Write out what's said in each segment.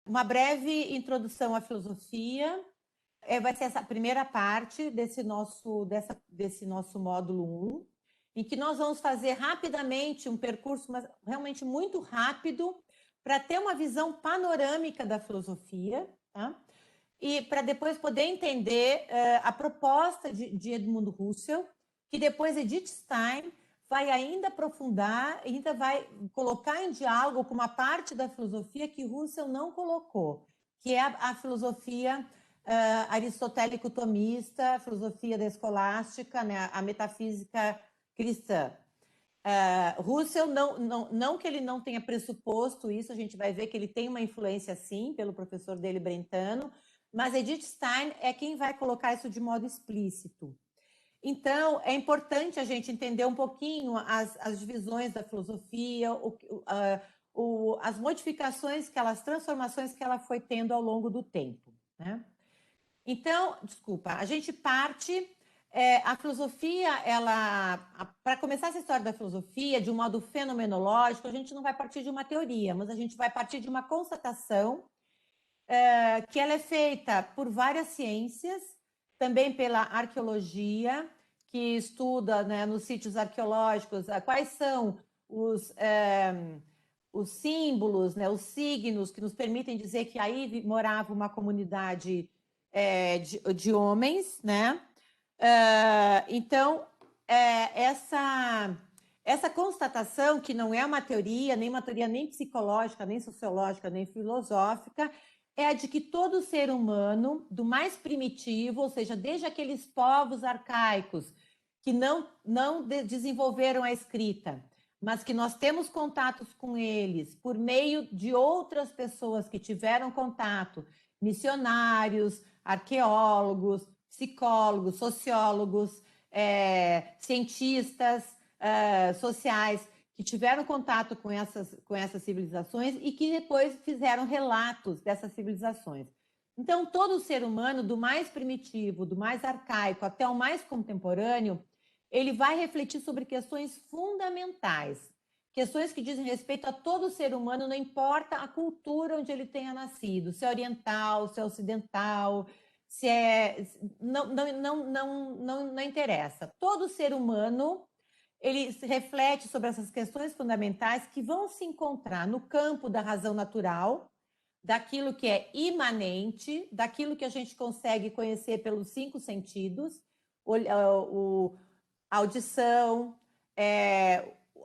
Uma breve introdução à filosofia. Vai ser essa primeira parte desse nosso módulo 1, em que nós vamos fazer rapidamente um percurso, mas realmente muito rápido, para ter uma visão panorâmica da filosofia, tá? E para depois poder entender a proposta de Edmund Husserl, que depois Edith Stein vai ainda aprofundar, ainda vai colocar em diálogo com uma parte da filosofia que Husserl não colocou, que é a filosofia aristotélico-tomista, a filosofia da escolástica, né, a metafísica cristã. Husserl, não que ele não tenha pressuposto isso, a gente vai ver que ele tem uma influência, sim, pelo professor dele, Brentano, mas Edith Stein é quem vai colocar isso de modo explícito. Então, é importante a gente entender um pouquinho as divisões da filosofia, as modificações, as transformações que ela foi tendo ao longo do tempo, né? Então, desculpa, a gente parte... a filosofia, para começar essa história da filosofia, de um modo fenomenológico, a gente não vai partir de uma teoria, mas a gente vai partir de uma constatação que ela é feita por várias ciências, também pela arqueologia, que estuda, né, nos sítios arqueológicos quais são os símbolos, né, os signos que nos permitem dizer que aí morava uma comunidade de homens, né? Então, essa constatação, que não é uma teoria nem psicológica, nem sociológica, nem filosófica, é a de que todo ser humano, do mais primitivo, ou seja, desde aqueles povos arcaicos que não desenvolveram a escrita, mas que nós temos contatos com eles por meio de outras pessoas que tiveram contato, missionários, arqueólogos, psicólogos, sociólogos, cientistas sociais, que tiveram contato com essas civilizações e que depois fizeram relatos dessas civilizações. Então, todo ser humano, do mais primitivo, do mais arcaico até o mais contemporâneo, ele vai refletir sobre questões fundamentais, questões que dizem respeito a todo ser humano, não importa a cultura onde ele tenha nascido, se é oriental, se é ocidental, se é... Não interessa. Todo ser humano, ele reflete sobre essas questões fundamentais que vão se encontrar no campo da razão natural, daquilo que é imanente, daquilo que a gente consegue conhecer pelos 5 sentidos, a audição,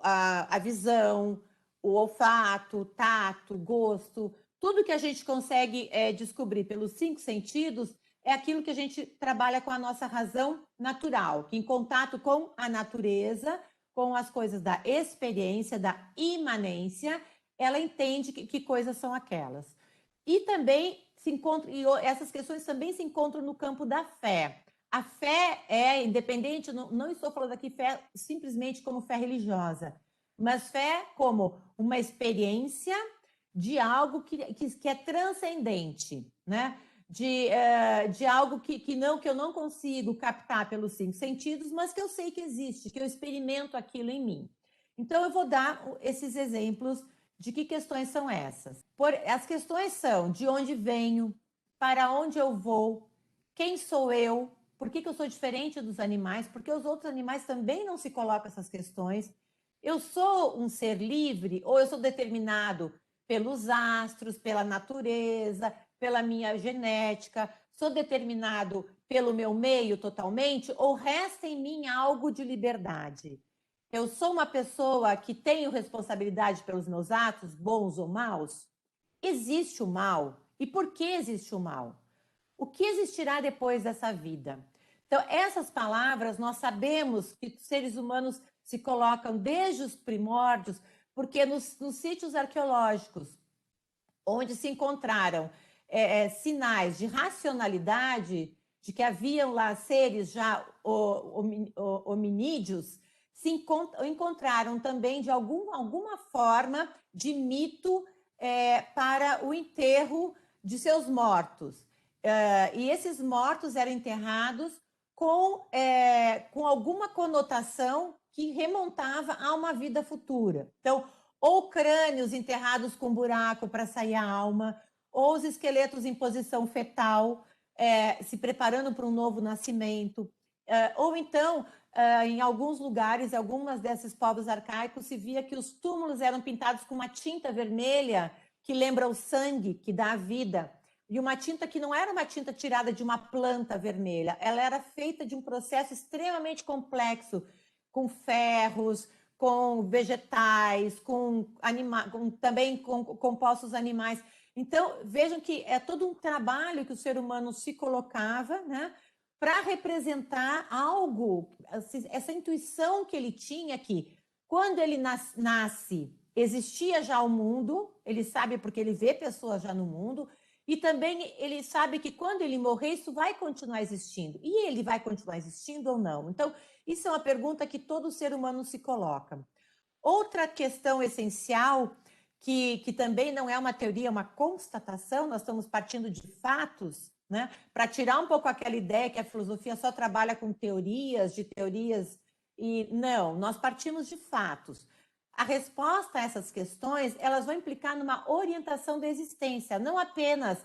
a visão, o olfato, tato, gosto, tudo que a gente consegue descobrir pelos 5 sentidos é aquilo que a gente trabalha com a nossa razão natural, que em contato com a natureza, com as coisas da experiência, da imanência, ela entende que coisas são aquelas. E também essas questões também se encontram no campo da fé. A fé é independente, não estou falando aqui fé simplesmente como fé religiosa, mas fé como uma experiência de algo que é transcendente, né? De algo que eu não consigo captar pelos 5 sentidos, mas que eu sei que existe, que eu experimento aquilo em mim. Então, eu vou dar esses exemplos de que questões são essas. As questões são de onde venho, para onde eu vou, quem sou eu, por que eu sou diferente dos animais, porque os outros animais também não se colocam essas questões. Eu sou um ser livre ou eu sou determinado pelos astros, pela natureza, pela minha genética, sou determinado pelo meu meio totalmente, ou resta em mim algo de liberdade? Eu sou uma pessoa que tenho responsabilidade pelos meus atos, bons ou maus? Existe o mal? E por que existe o mal? O que existirá depois dessa vida? Então, essas palavras, nós sabemos que os seres humanos se colocam desde os primórdios, porque nos sítios arqueológicos, onde se encontraram sinais de racionalidade, de que haviam lá seres já hominídeos, encontraram também de alguma forma de mito para o enterro de seus mortos. E esses mortos eram enterrados com alguma conotação que remontava a uma vida futura. Então, ou crânios enterrados com buraco para sair a alma, ou os esqueletos em posição fetal, se preparando para um novo nascimento, ou então, em alguns lugares, em algumas desses povos arcaicos, se via que os túmulos eram pintados com uma tinta vermelha que lembra o sangue, que dá a vida, e uma tinta que não era uma tinta tirada de uma planta vermelha, ela era feita de um processo extremamente complexo, com ferros, com vegetais, também com compostos animais. Então, vejam que é todo um trabalho que o ser humano se colocava, né, para representar algo, essa intuição que ele tinha que, quando ele nasce, existia já o mundo, ele sabe porque ele vê pessoas já no mundo, e também ele sabe que quando ele morrer, isso vai continuar existindo. E ele vai continuar existindo ou não? Então, isso é uma pergunta que todo ser humano se coloca. Outra questão essencial, que também não é uma teoria, é uma constatação, nós estamos partindo de fatos, né? Para tirar um pouco aquela ideia que a filosofia só trabalha com teorias, e não, nós partimos de fatos. A resposta a essas questões, elas vão implicar numa orientação da existência, não apenas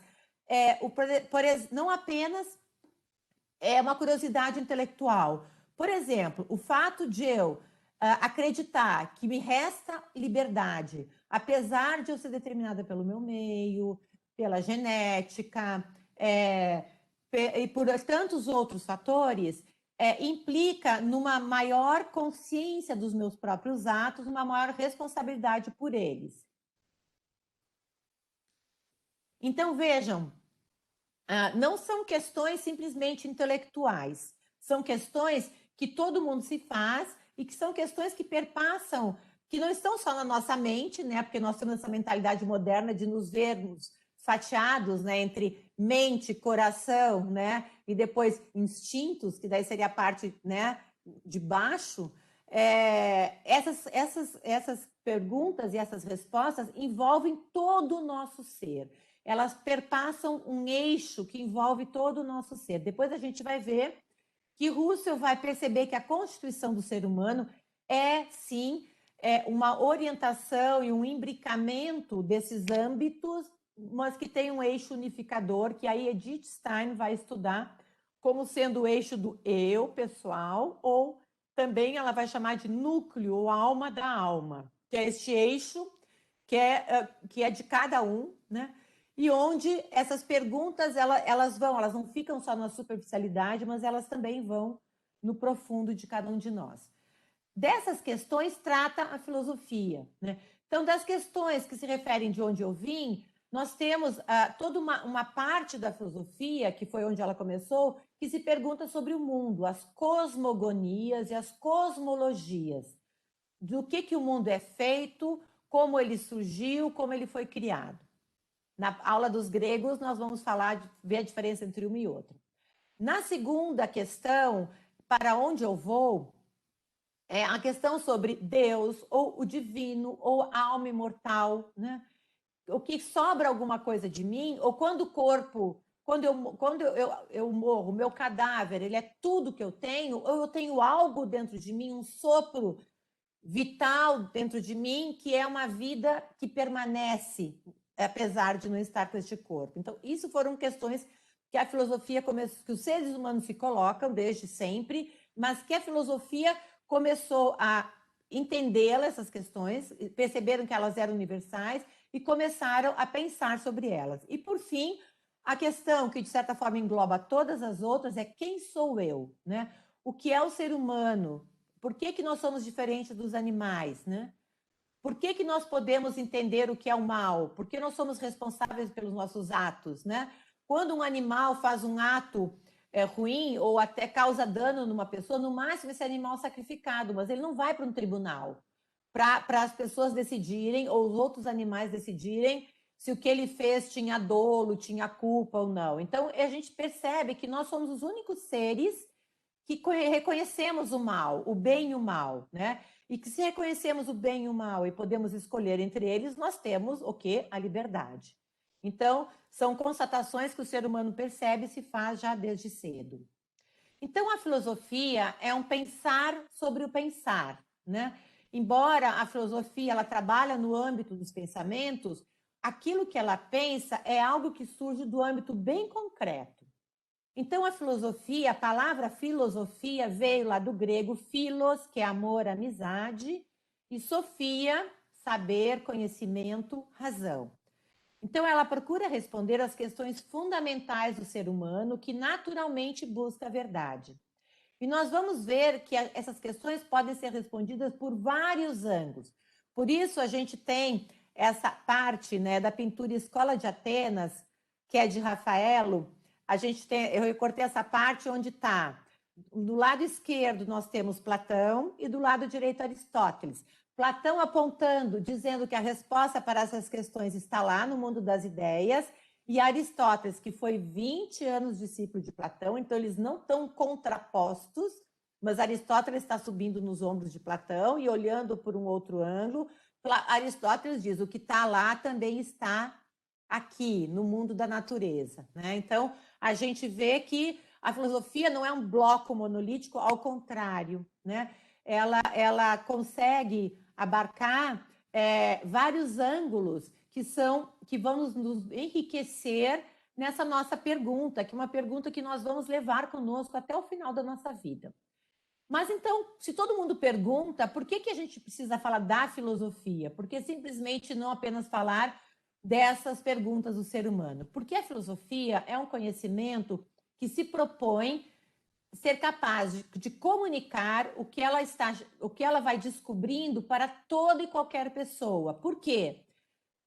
uma curiosidade intelectual. Por exemplo, o fato de eu acreditar que me resta liberdade, apesar de eu ser determinada pelo meu meio, pela genética, e por tantos outros fatores, implica numa maior consciência dos meus próprios atos, uma maior responsabilidade por eles. Então, vejam, não são questões simplesmente intelectuais, são questões que todo mundo se faz e que são questões que perpassam, que não estão só na nossa mente, né? Porque nós temos essa mentalidade moderna de nos vermos fatiados, né? Entre mente, coração, né? E depois instintos, que daí seria a parte, né? De baixo. Essas perguntas e essas respostas envolvem todo o nosso ser. Elas perpassam um eixo que envolve todo o nosso ser. Depois a gente vai ver que Russell vai perceber que a constituição do ser humano sim, uma orientação e um imbricamento desses âmbitos, mas que tem um eixo unificador, que aí Edith Stein vai estudar como sendo o eixo do eu pessoal, ou também ela vai chamar de núcleo ou alma da alma, que é este eixo que é de cada um, né? E onde essas perguntas elas não ficam só na superficialidade, mas elas também vão no profundo de cada um de nós. Dessas questões trata a filosofia, né? Então, das questões que se referem de onde eu vim, nós temos toda uma parte da filosofia, que foi onde ela começou, que se pergunta sobre o mundo, as cosmogonias e as cosmologias, do que o mundo é feito, como ele surgiu, como ele foi criado. Na aula dos gregos, nós vamos ver a diferença entre uma e outra. Na segunda questão, para onde eu vou, é a questão sobre Deus, ou o divino, ou a alma imortal, né? O que sobra alguma coisa de mim, ou quando o corpo, quando eu morro, meu cadáver, ele é tudo que eu tenho, ou eu tenho algo dentro de mim, um sopro vital dentro de mim, que é uma vida que permanece, apesar de não estar com este corpo. Então, isso foram questões que a filosofia que os seres humanos se colocam desde sempre, mas que a filosofia começou a entendê-las, essas questões, perceberam que elas eram universais e começaram a pensar sobre elas. E, por fim, a questão que, de certa forma, engloba todas as outras é quem sou eu, né? O que é o ser humano? Por que nós somos diferentes dos animais, né? Por que nós podemos entender o que é o mal? Por que nós somos responsáveis pelos nossos atos, né? Quando um animal faz um ato ruim ou até causa dano numa pessoa, no máximo esse animal é sacrificado, mas ele não vai para um tribunal para as pessoas decidirem, ou os outros animais decidirem, se o que ele fez tinha dolo, tinha culpa ou não. Então, a gente percebe que nós somos os únicos seres que reconhecemos o mal, o bem e o mal, né? E que se reconhecemos o bem e o mal e podemos escolher entre eles, nós temos o quê? A liberdade. Então, são constatações que o ser humano percebe e se faz já desde cedo. Então, a filosofia é um pensar sobre o pensar, né? Embora a filosofia ela trabalha no âmbito dos pensamentos, aquilo que ela pensa é algo que surge do âmbito bem concreto. Então, a filosofia, a palavra filosofia veio lá do grego philos, que é amor, amizade, e sofia, saber, conhecimento, razão. Então, ela procura responder às questões fundamentais do ser humano, que naturalmente busca a verdade. E nós vamos ver que essas questões podem ser respondidas por vários ângulos. Por isso, a gente tem essa parte, né, da pintura Escola de Atenas, que é de Rafaelo. Eu recortei essa parte onde está. Do lado esquerdo, nós temos Platão e do lado direito, Aristóteles. Platão apontando, dizendo que a resposta para essas questões está lá no mundo das ideias, e Aristóteles, que foi 20 anos discípulo de Platão, então eles não estão contrapostos, mas Aristóteles está subindo nos ombros de Platão e olhando por um outro ângulo. Aristóteles diz: o que está lá também está aqui, no mundo da natureza, né? Então, a gente vê que a filosofia não é um bloco monolítico, ao contrário, né? Ela consegue abarcar vários ângulos que vão nos enriquecer nessa nossa pergunta, que é uma pergunta que nós vamos levar conosco até o final da nossa vida. Mas então, se todo mundo pergunta, por que a gente precisa falar da filosofia? Por que simplesmente não apenas falar dessas perguntas do ser humano? Porque a filosofia é um conhecimento que se propõe ser capaz de comunicar o que ela vai descobrindo para toda e qualquer pessoa. Por quê?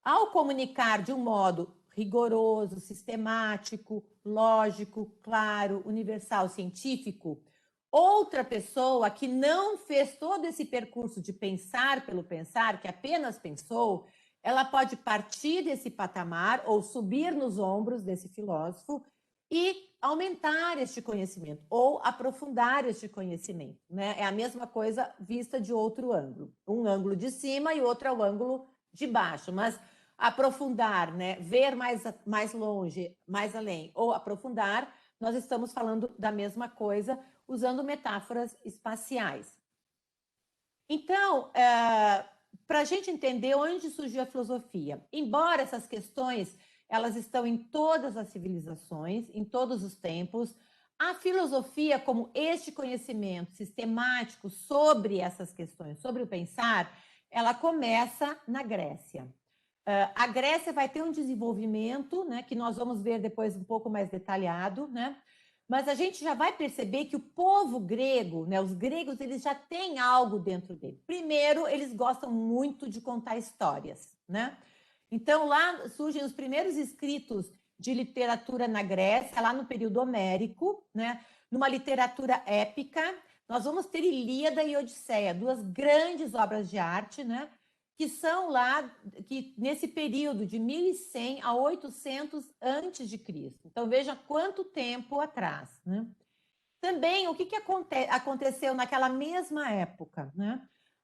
Ao comunicar de um modo rigoroso, sistemático, lógico, claro, universal, científico, outra pessoa que não fez todo esse percurso de pensar pelo pensar, que apenas pensou, ela pode partir desse patamar ou subir nos ombros desse filósofo e aumentar este conhecimento ou aprofundar este conhecimento, né? É a mesma coisa vista de outro ângulo. Um ângulo de cima e outro é o ângulo de baixo, mas aprofundar, né? Ver mais longe, mais além, ou aprofundar, nós estamos falando da mesma coisa, usando metáforas espaciais. Então, para a gente entender onde surgiu a filosofia, embora essas questões elas estão em todas as civilizações, em todos os tempos, a filosofia, como este conhecimento sistemático sobre essas questões, sobre o pensar, ela começa na Grécia. A Grécia vai ter um desenvolvimento, né, que nós vamos ver depois um pouco mais detalhado, né? Mas a gente já vai perceber que o povo grego, né, os gregos, eles já têm algo dentro dele. Primeiro, eles gostam muito de contar histórias, né? Então, lá surgem os primeiros escritos de literatura na Grécia, lá no período homérico, né? Numa literatura épica. Nós vamos ter Ilíada e Odisseia, duas grandes obras de arte, né? Que são lá, que nesse período de 1100 a 800 antes de Cristo. Então, veja quanto tempo atrás, né? Também, o que aconteceu naquela mesma época, né?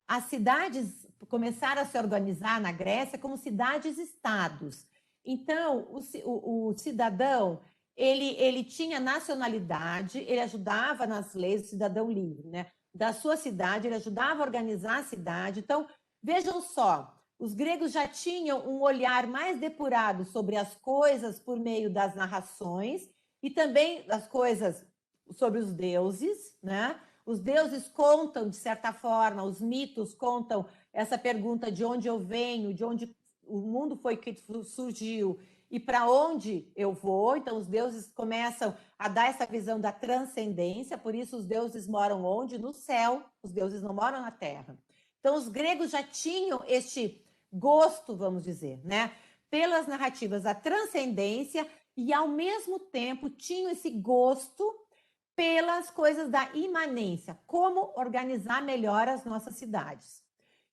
As cidades começaram a se organizar na Grécia como cidades-estados. Então, o cidadão, ele tinha nacionalidade, ele ajudava nas leis do cidadão livre, né? Da sua cidade, ele ajudava a organizar a cidade. Então, vejam só, os gregos já tinham um olhar mais depurado sobre as coisas por meio das narrações e também das coisas sobre os deuses, né? Os deuses contam, de certa forma, os mitos contam essa pergunta de onde eu venho, de onde o mundo foi que surgiu e para onde eu vou. Então, os deuses começam a dar essa visão da transcendência, por isso os deuses moram onde? No céu, os deuses não moram na terra. Então, os gregos já tinham este gosto, vamos dizer, né? Pelas narrativas da transcendência e, ao mesmo tempo, tinham esse gosto pelas coisas da imanência, como organizar melhor as nossas cidades.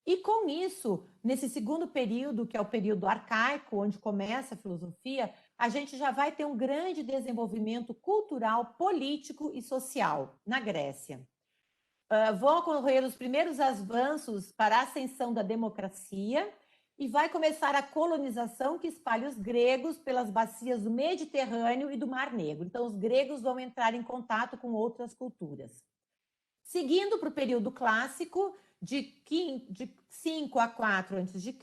E com isso, nesse segundo período, que é o período arcaico, onde começa a filosofia, a gente já vai ter um grande desenvolvimento cultural, político e social na Grécia. Vão ocorrer os primeiros avanços para a ascensão da democracia e vai começar a colonização que espalha os gregos pelas bacias do Mediterrâneo e do Mar Negro. Então, os gregos vão entrar em contato com outras culturas. Seguindo para o período clássico, de 5 a 4 a.C.,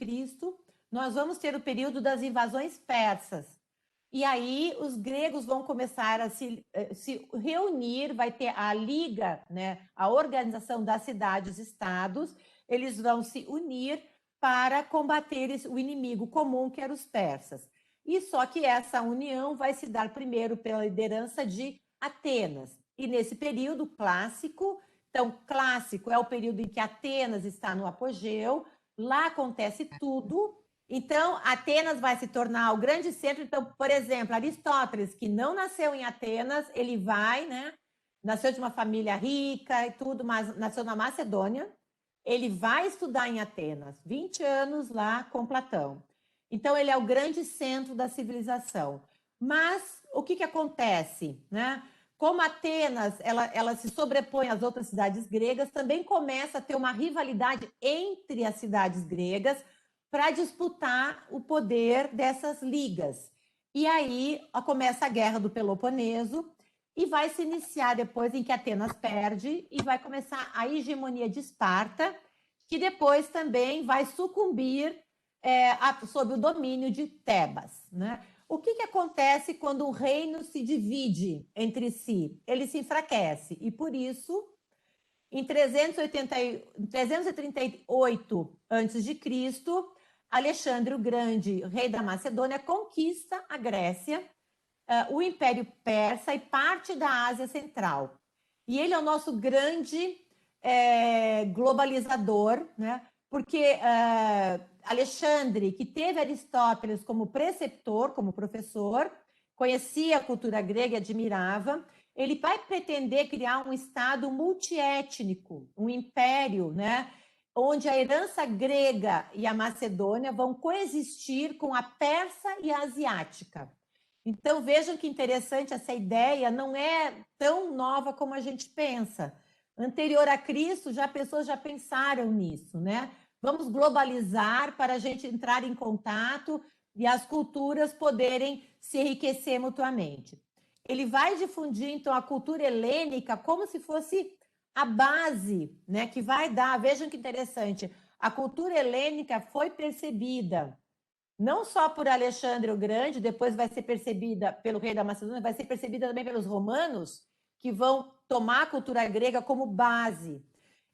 nós vamos ter o período das invasões persas. E aí os gregos vão começar a se reunir, vai ter a liga, né, a organização das cidades-estados, eles vão se unir para combater o inimigo comum, que eram os persas. E só que essa união vai se dar primeiro pela liderança de Atenas. E nesse período clássico, então, clássico é o período em que Atenas está no apogeu, lá acontece tudo. Então, Atenas vai se tornar o grande centro. Então, por exemplo, Aristóteles, que não nasceu em Atenas, ele vai, né? Nasceu de uma família rica e tudo, mas nasceu na Macedônia. Ele vai estudar em Atenas, 20 anos lá com Platão. Então, ele é o grande centro da civilização. Mas o que acontece, né? Como Atenas ela se sobrepõe às outras cidades gregas, também começa a ter uma rivalidade entre as cidades gregas para disputar o poder dessas ligas. E aí começa a Guerra do Peloponeso e vai se iniciar depois em que Atenas perde e vai começar a hegemonia de Esparta, que depois também vai sucumbir sob o domínio de Tebas, né? O que acontece quando um reino se divide entre si? Ele se enfraquece e, por isso, em 338 a.C., Alexandre o Grande, rei da Macedônia, conquista a Grécia, o Império Persa e parte da Ásia Central. E ele é o nosso grande globalizador, né? Porque Alexandre, que teve Aristóteles como preceptor, como professor, conhecia a cultura grega e admirava, ele vai pretender criar um Estado multiétnico, um império, né? Onde a herança grega e a Macedônia vão coexistir com a persa e a asiática. Então, vejam que interessante, essa ideia não é tão nova como a gente pensa. Anterior a Cristo, pessoas já pensaram nisso, né? Vamos globalizar para a gente entrar em contato e as culturas poderem se enriquecer mutuamente. Ele vai difundir, então, a cultura helênica como se fosse a base, né? Que vai dar, vejam que interessante, a cultura helênica foi percebida não só por Alexandre o Grande, depois vai ser percebida pelo rei da Macedônia, vai ser percebida também pelos romanos, que vão tomar a cultura grega como base.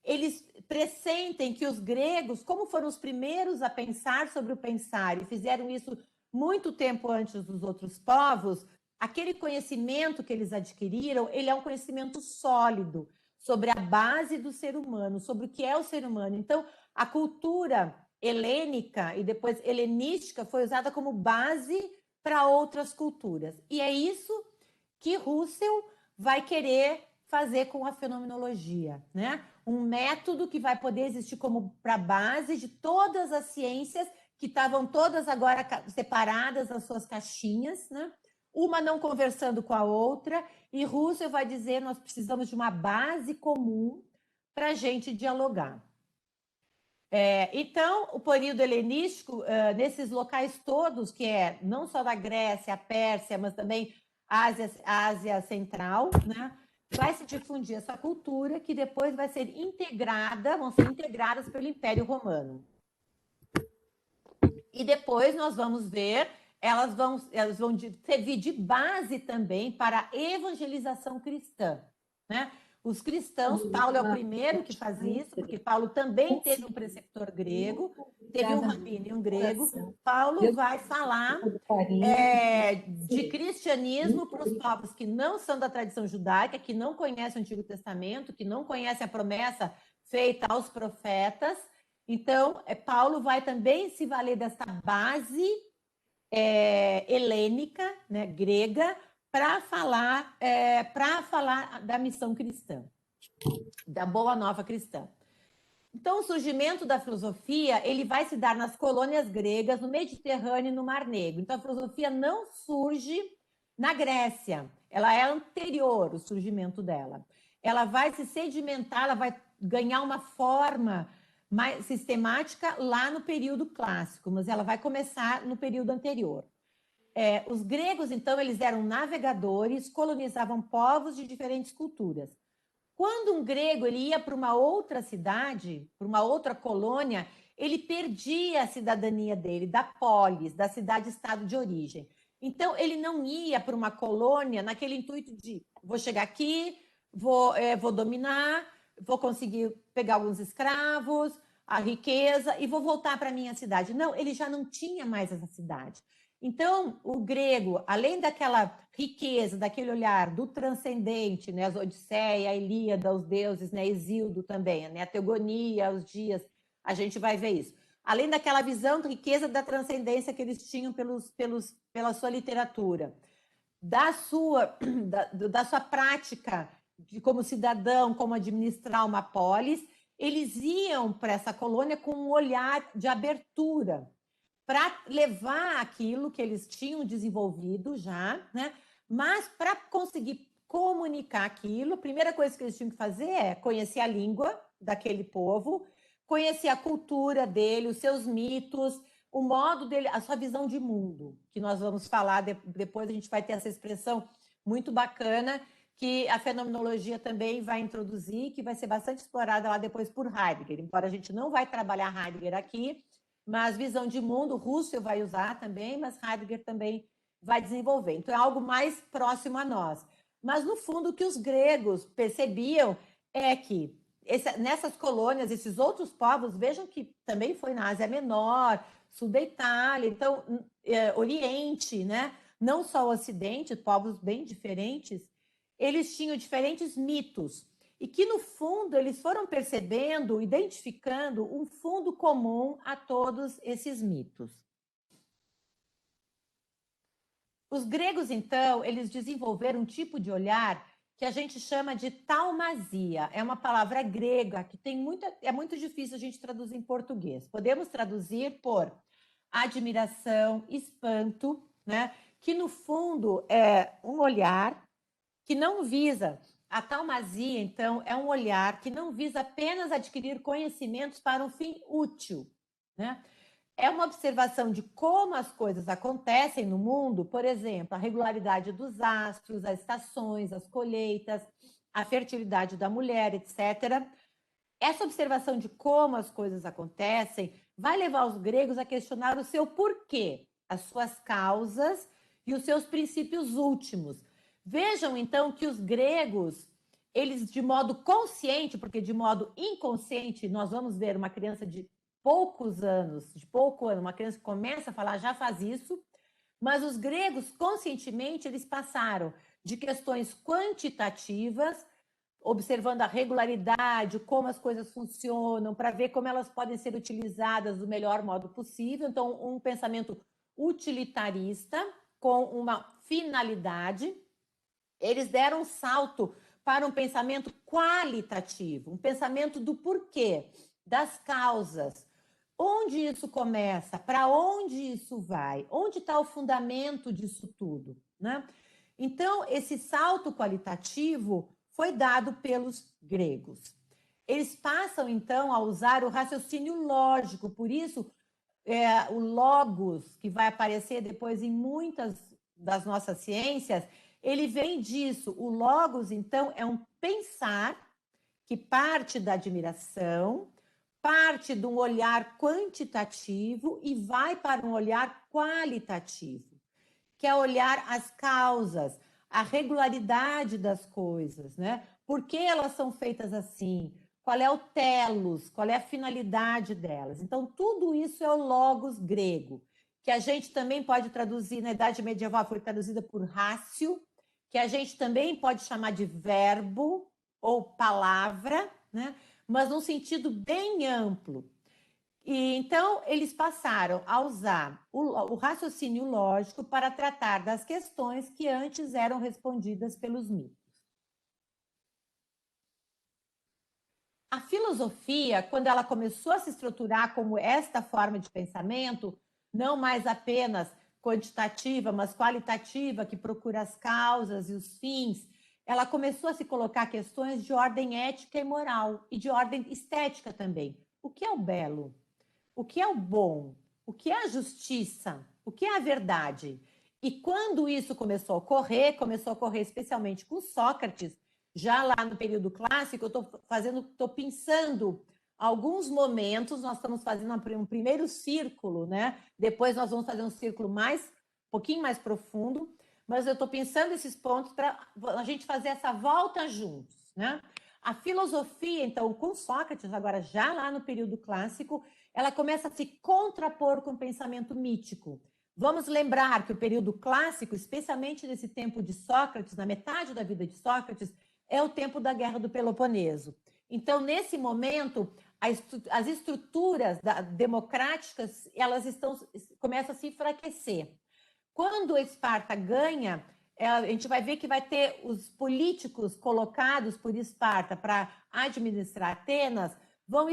Eles pressentem que os gregos, como foram os primeiros a pensar sobre o pensar, e fizeram isso muito tempo antes dos outros povos, aquele conhecimento que eles adquiriram, ele é um conhecimento sólido sobre a base do ser humano, sobre o que é o ser humano. Então, a cultura helênica e depois helenística foi usada como base para outras culturas. E é isso que Russell vai querer fazer com a fenomenologia, né? Um método que vai poder existir como para base de todas as ciências que estavam todas agora separadas das suas caixinhas, né? Uma não conversando com a outra, e Russell vai dizer: nós precisamos de uma base comum para a gente dialogar. Então, o período helenístico, nesses locais todos, que é não só da Grécia, a Pérsia, mas também a Ásia Central, né, vai se difundir essa cultura que depois vai ser integrada, vão ser integradas pelo Império Romano. E depois nós vamos ver, elas vão servir de base também para a evangelização cristã, né? Os cristãos, Paulo é o primeiro que faz isso, porque Paulo também teve um preceptor grego, teve um rabino e um grego. Paulo vai falar de cristianismo para os povos que não são da tradição judaica, que não conhecem o Antigo Testamento, que não conhecem a promessa feita aos profetas. Então, Paulo vai também se valer dessa base helênica, né, grega, para falar da missão cristã, da boa nova cristã. Então, o surgimento da filosofia ele vai se dar nas colônias gregas, no Mediterrâneo e no Mar Negro. Então, a filosofia não surge na Grécia, ela é anterior ao surgimento dela. Ela vai se sedimentar, ela vai ganhar uma forma mais sistemática lá no período clássico, mas ela vai começar no período anterior. Os gregos, então, eles eram navegadores, colonizavam povos de diferentes culturas. Quando um grego ele ia para uma outra cidade, para uma outra colônia, ele perdia a cidadania dele, da polis, da cidade-estado de origem. Então, ele não ia para uma colônia naquele intuito de vou chegar aqui, vou dominar, vou conseguir pegar alguns escravos, a riqueza, e vou voltar para a minha cidade. Não, ele já não tinha mais essa cidade. Então, o grego, além daquela riqueza, daquele olhar do transcendente, né, as Odisseia, a Ilíada, os deuses, né, Exildo também, né, a Teogonia, os dias, a gente vai ver isso. Além daquela visão de riqueza da transcendência que eles tinham pela sua literatura, da sua prática de como cidadão, como administrar uma polis, eles iam para essa colônia com um olhar de abertura, para levar aquilo que eles tinham desenvolvido já, né? Mas para conseguir comunicar aquilo, a primeira coisa que eles tinham que fazer é conhecer a língua daquele povo, conhecer a cultura dele, os seus mitos, o modo dele, a sua visão de mundo, que nós vamos falar depois, a gente vai ter essa expressão muito bacana, que a fenomenologia também vai introduzir, que vai ser bastante explorada lá depois por Heidegger, embora a gente não vai trabalhar Heidegger aqui, mas visão de mundo, Russell vai usar também, mas Heidegger também vai desenvolver. Então, é algo mais próximo a nós. Mas, no fundo, o que os gregos percebiam é que nessas colônias, esses outros povos, vejam que também foi na Ásia Menor, sul da Itália, então, Oriente, né? Não só o Ocidente, povos bem diferentes, eles tinham diferentes mitos, e que, no fundo, eles foram percebendo, identificando um fundo comum a todos esses mitos. Os gregos, então, eles desenvolveram um tipo de olhar que a gente chama de taumasia. É uma palavra grega que é muito difícil a gente traduzir em português. Podemos traduzir por admiração, espanto, né? Que, no fundo, é um olhar que não visa. A taumasia, então, é um olhar que não visa apenas adquirir conhecimentos para um fim útil, né? É uma observação de como as coisas acontecem no mundo, por exemplo, a regularidade dos astros, as estações, as colheitas, a fertilidade da mulher, etc. Essa observação de como as coisas acontecem vai levar os gregos a questionar o seu porquê, as suas causas e os seus princípios últimos. Vejam, então, que os gregos, eles de modo consciente, porque de modo inconsciente, nós vamos ver uma criança de poucos anos, uma criança que começa a falar, já faz isso, mas os gregos, conscientemente, eles passaram de questões quantitativas, observando a regularidade, como as coisas funcionam, para ver como elas podem ser utilizadas do melhor modo possível. Então, um pensamento utilitarista, com uma finalidade. Eles deram um salto para um pensamento qualitativo, um pensamento do porquê, das causas. Onde isso começa? Para onde isso vai? Onde está o fundamento disso tudo? Né? Então, esse salto qualitativo foi dado pelos gregos. Eles passam, então, a usar o raciocínio lógico, por isso, o logos, que vai aparecer depois em muitas das nossas ciências, ele vem disso. O logos, então, é um pensar que parte da admiração, parte de um olhar quantitativo e vai para um olhar qualitativo, que é olhar as causas, a regularidade das coisas, né? Por que elas são feitas assim? Qual é o telos? Qual é a finalidade delas? Então, tudo isso é o logos grego, que a gente também pode traduzir, na Idade Medieval foi traduzida por ratio, que a gente também pode chamar de verbo ou palavra, né? Mas num sentido bem amplo. E então eles passaram a usar o raciocínio lógico para tratar das questões que antes eram respondidas pelos mitos. A filosofia, quando ela começou a se estruturar como esta forma de pensamento, não mais apenas quantitativa, mas qualitativa, que procura as causas e os fins, ela começou a se colocar questões de ordem ética e moral, e de ordem estética também. O que é o belo? O que é o bom? O que é a justiça? O que é a verdade? E quando isso começou a ocorrer especialmente com Sócrates, já lá no período clássico, eu estou pensando alguns momentos, nós estamos fazendo um primeiro círculo, né? Depois nós vamos fazer um círculo um pouquinho mais profundo, mas eu estou pensando esses pontos para a gente fazer essa volta juntos, né? A filosofia, então, com Sócrates, agora já lá no período clássico, ela começa a se contrapor com o pensamento mítico. Vamos lembrar que o período clássico, especialmente nesse tempo de Sócrates, na metade da vida de Sócrates, é o tempo da Guerra do Peloponeso. Então, nesse momento, as estruturas democráticas começam a se enfraquecer. Quando Esparta ganha, a gente vai ver que vai ter os políticos colocados por Esparta para administrar Atenas, vão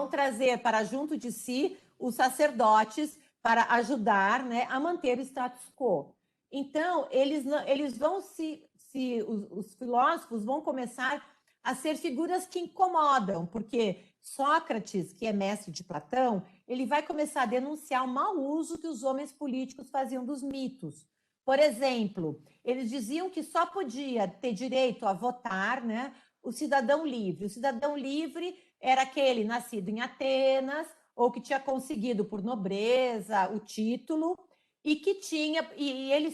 trazer para junto de si os sacerdotes para ajudar, né, a manter o status quo. Então, eles vão os filósofos vão começar a ser figuras que incomodam, porque Sócrates, que é mestre de Platão, ele vai começar a denunciar o mau uso que os homens políticos faziam dos mitos. Por exemplo, eles diziam que só podia ter direito a votar, né, o cidadão livre. O cidadão livre era aquele nascido em Atenas ou que tinha conseguido por nobreza o título e que tinha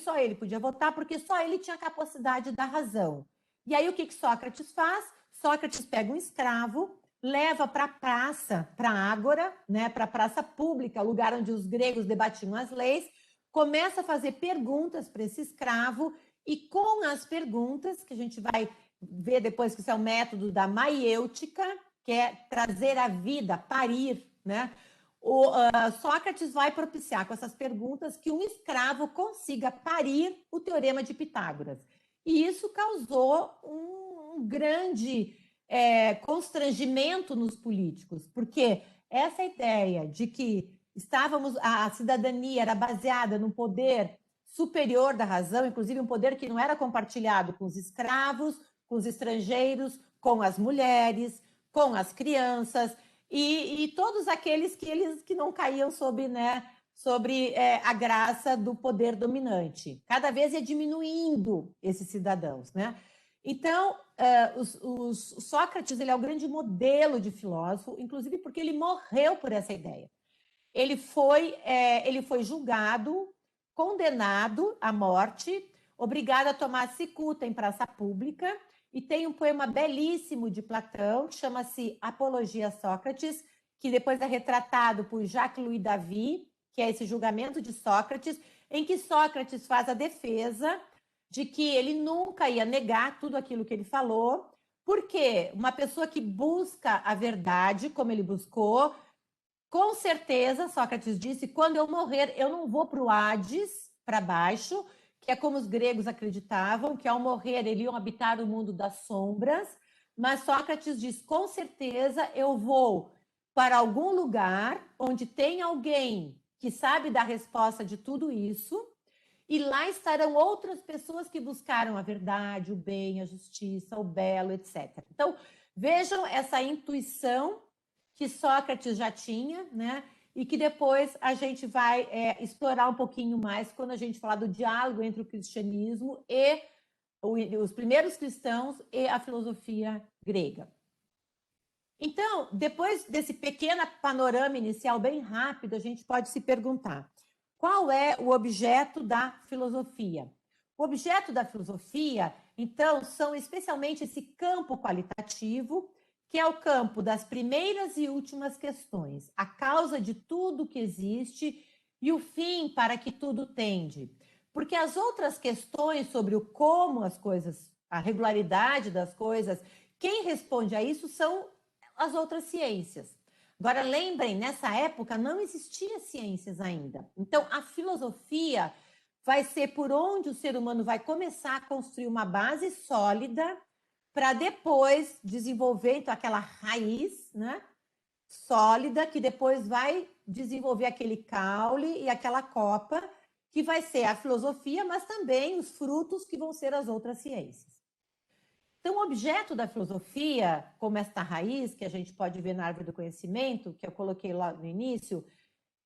só ele podia votar porque só ele tinha capacidade da razão. E aí o que Sócrates faz? Sócrates pega um escravo, leva para a praça, para a ágora, né, para a praça pública, lugar onde os gregos debatiam as leis, começa a fazer perguntas para esse escravo e com as perguntas, que a gente vai ver depois que isso é o método da maiêutica, que é trazer a vida, parir, né? Sócrates vai propiciar com essas perguntas que um escravo consiga parir o teorema de Pitágoras. E isso causou um grande constrangimento nos políticos, porque essa ideia de que a cidadania era baseada no poder superior da razão, inclusive um poder que não era compartilhado com os escravos, com os estrangeiros, com as mulheres, com as crianças e todos aqueles que não caíam sobre a graça do poder dominante. Cada vez ia diminuindo esses cidadãos, né? Então, Sócrates ele é o grande modelo de filósofo, inclusive porque ele morreu por essa ideia. Ele foi julgado, condenado à morte, obrigado a tomar cicuta em praça pública, e tem um poema belíssimo de Platão, que chama-se Apologia a Sócrates, que depois é retratado por Jacques-Louis David, que é esse julgamento de Sócrates, em que Sócrates faz a defesa de que ele nunca ia negar tudo aquilo que ele falou, porque uma pessoa que busca a verdade, como ele buscou, com certeza, Sócrates disse, quando eu morrer, eu não vou para o Hades, para baixo, que é como os gregos acreditavam, que ao morrer eles iam habitar o mundo das sombras, mas Sócrates diz, com certeza eu vou para algum lugar onde tem alguém que sabe da resposta de tudo isso, e lá estarão outras pessoas que buscaram a verdade, o bem, a justiça, o belo, etc. Então, vejam essa intuição que Sócrates já tinha, né? E que depois a gente vai explorar um pouquinho mais quando a gente falar do diálogo entre o cristianismo e os primeiros cristãos e a filosofia grega. Então, depois desse pequeno panorama inicial bem rápido, a gente pode se perguntar: qual é o objeto da filosofia? O objeto da filosofia, então, são especialmente esse campo qualitativo, que é o campo das primeiras e últimas questões, a causa de tudo que existe e o fim para que tudo tende. Porque as outras questões sobre o como as coisas, a regularidade das coisas, quem responde a isso são as outras ciências. Agora, lembrem, nessa época não existia ciências ainda. Então, a filosofia vai ser por onde o ser humano vai começar a construir uma base sólida para depois desenvolver então, aquela raiz, né, sólida, que depois vai desenvolver aquele caule e aquela copa, que vai ser a filosofia, mas também os frutos que vão ser as outras ciências. Então, o objeto da filosofia, como esta raiz, que a gente pode ver na árvore do conhecimento, que eu coloquei lá no início,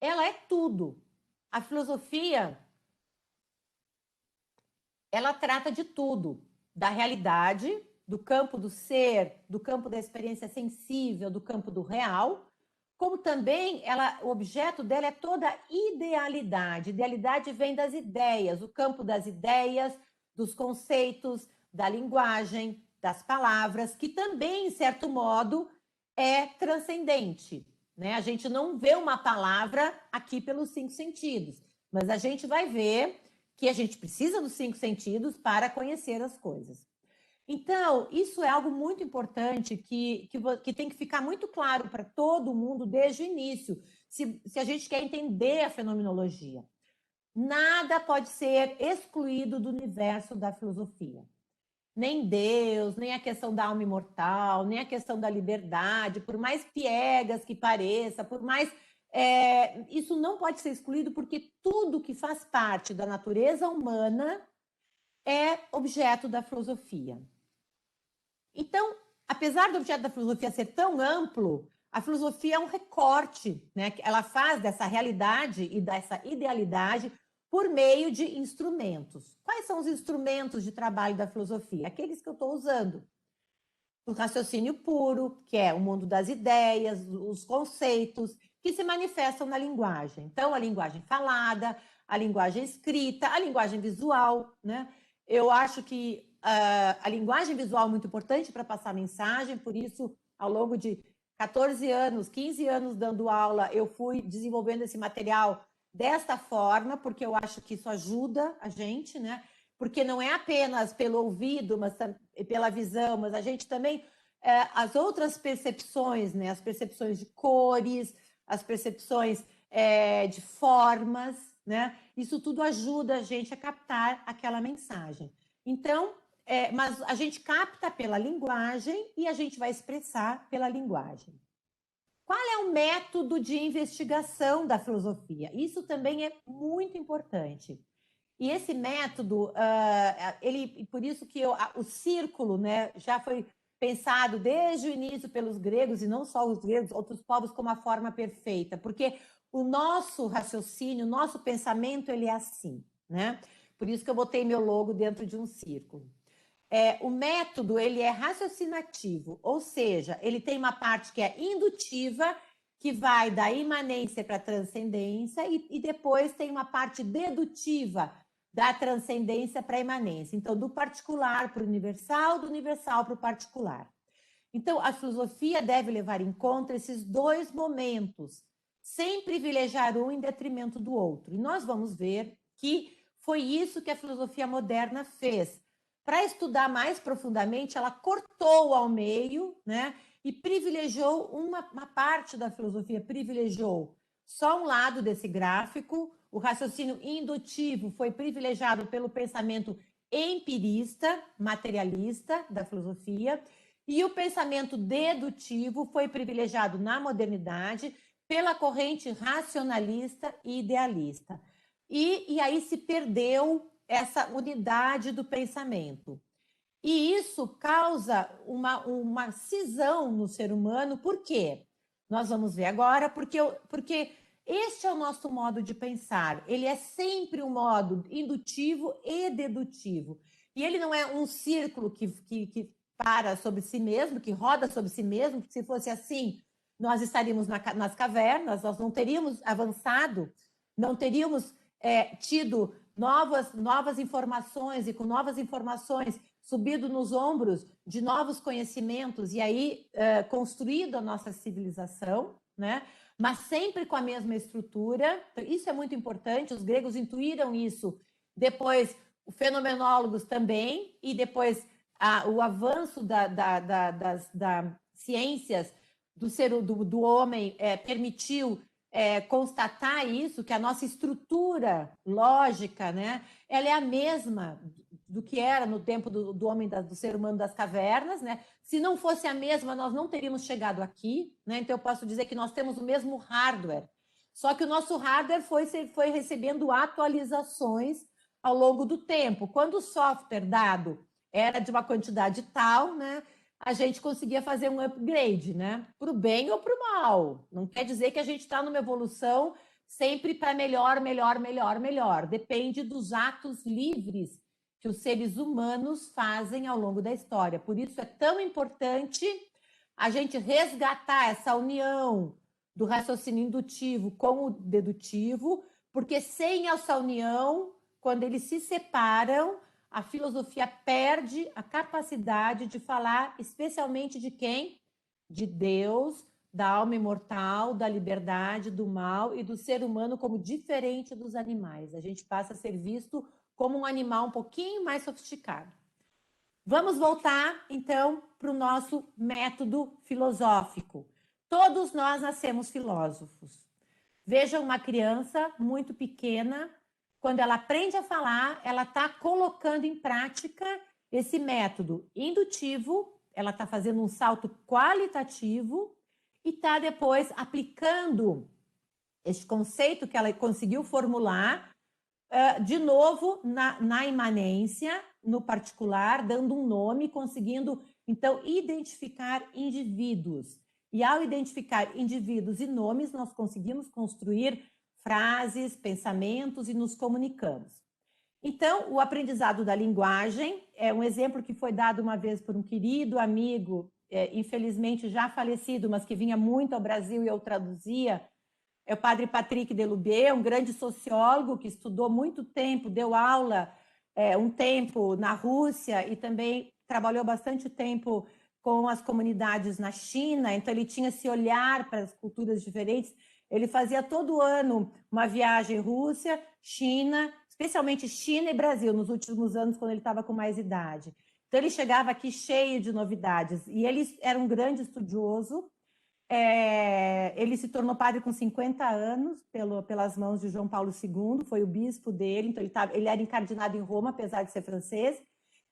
ela é tudo. A filosofia, ela trata de tudo, da realidade, do campo do ser, do campo da experiência sensível, do campo do real, como também o objeto dela é toda idealidade. Idealidade vem das ideias, o campo das ideias, dos conceitos, da linguagem, das palavras, que também, em certo modo, é transcendente, né? A gente não vê uma palavra aqui pelos 5 sentidos, mas a gente vai ver que a gente precisa dos 5 sentidos para conhecer as coisas. Então, isso é algo muito importante que tem que ficar muito claro para todo mundo desde o início, se a gente quer entender a fenomenologia. Nada pode ser excluído do universo da filosofia. Nem Deus, nem a questão da alma imortal, nem a questão da liberdade, por mais piegas que pareça, por mais... isso não pode ser excluído porque tudo que faz parte da natureza humana é objeto da filosofia. Então, apesar do objeto da filosofia ser tão amplo, a filosofia é um recorte, né? Ela faz dessa realidade e dessa idealidade por meio de instrumentos. Quais são os instrumentos de trabalho da filosofia? Aqueles que eu estou usando. O raciocínio puro, que é o mundo das ideias, os conceitos, que se manifestam na linguagem. Então, a linguagem falada, a linguagem escrita, a linguagem visual, né? Eu acho que a linguagem visual é muito importante para passar mensagem, por isso, ao longo de 14 anos, 15 anos dando aula, eu fui desenvolvendo esse material desta forma, porque eu acho que isso ajuda a gente, né? Porque não é apenas pelo ouvido, mas pela visão, mas a gente também, as outras percepções, né? As percepções de cores, as percepções de formas, né? Isso tudo ajuda a gente a captar aquela mensagem. Então, mas a gente capta pela linguagem e a gente vai expressar pela linguagem. Qual é o método de investigação da filosofia? Isso também é muito importante. E esse método, por isso que o círculo, né, já foi pensado desde o início pelos gregos, e não só os gregos, outros povos, como a forma perfeita, porque o nosso raciocínio, o nosso pensamento, ele é assim, né? Por isso que eu botei meu logo dentro de um círculo. O método, ele é raciocinativo, ou seja, ele tem uma parte que é indutiva, que vai da imanência para a transcendência, e depois tem uma parte dedutiva, da transcendência para a imanência. Então, do particular para o universal, do universal para o particular. Então, a filosofia deve levar em conta esses dois momentos, sem privilegiar um em detrimento do outro. E nós vamos ver que foi isso que a filosofia moderna fez. Para estudar mais profundamente, ela cortou ao meio, né? E privilegiou uma parte da filosofia, privilegiou só um lado desse gráfico. O raciocínio indutivo foi privilegiado pelo pensamento empirista, materialista da filosofia, e o pensamento dedutivo foi privilegiado na modernidade pela corrente racionalista e idealista. E aí se perdeu essa unidade do pensamento. E isso causa uma cisão no ser humano. Por quê? Nós vamos ver agora, porque este é o nosso modo de pensar. Ele é sempre um modo indutivo e dedutivo. E ele não é um círculo que para sobre si mesmo, que roda sobre si mesmo, porque se fosse assim, nós estaríamos nas cavernas, nós não teríamos avançado, não teríamos tido novas informações, e com novas informações subido nos ombros de novos conhecimentos e aí construído a nossa civilização, né? Mas sempre com a mesma estrutura. Isso é muito importante, os gregos intuíram isso, depois os fenomenólogos também, e depois o avanço das ciências do homem permitiu constatar isso, que a nossa estrutura lógica, né, ela é a mesma do que era no tempo do homem, do ser humano das cavernas, né? Se não fosse a mesma, nós não teríamos chegado aqui, né? Então eu posso dizer que nós temos o mesmo hardware, só que o nosso hardware foi recebendo atualizações ao longo do tempo. Quando o software dado era de uma quantidade tal, né, a gente conseguia fazer um upgrade, né? Para o bem ou para o mal. Não quer dizer que a gente está numa evolução sempre para melhor, melhor, melhor, melhor. Depende dos atos livres que os seres humanos fazem ao longo da história. Por isso é tão importante a gente resgatar essa união do raciocínio indutivo com o dedutivo, porque sem essa união, quando eles se separam, a filosofia perde a capacidade de falar especialmente de quem? De Deus, da alma imortal, da liberdade, do mal e do ser humano como diferente dos animais. A gente passa a ser visto como um animal um pouquinho mais sofisticado. Vamos voltar, então, para o nosso método filosófico. Todos nós nascemos filósofos. Veja uma criança muito pequena, quando ela aprende a falar, ela está colocando em prática esse método indutivo, ela está fazendo um salto qualitativo e está depois aplicando esse conceito que ela conseguiu formular, de novo, na imanência, no particular, dando um nome, conseguindo, então, identificar indivíduos. E ao identificar indivíduos e nomes, nós conseguimos construir frases, pensamentos e nos comunicamos. Então, o aprendizado da linguagem é um exemplo que foi dado uma vez por um querido amigo, infelizmente já falecido, mas que vinha muito ao Brasil e eu traduzia, é o padre Patrick Delubier, um grande sociólogo que estudou muito tempo, deu aula um tempo na Rússia e também trabalhou bastante tempo com as comunidades na China, então ele tinha esse olhar para as culturas diferentes. Ele fazia todo ano uma viagem Rússia, China, especialmente China e Brasil, nos últimos anos, quando ele estava com mais idade. Então ele chegava aqui cheio de novidades e ele era um grande estudioso. Ele se tornou padre com 50 anos, pelas mãos de João Paulo II, foi o bispo dele, então ele era encardinado em Roma, apesar de ser francês,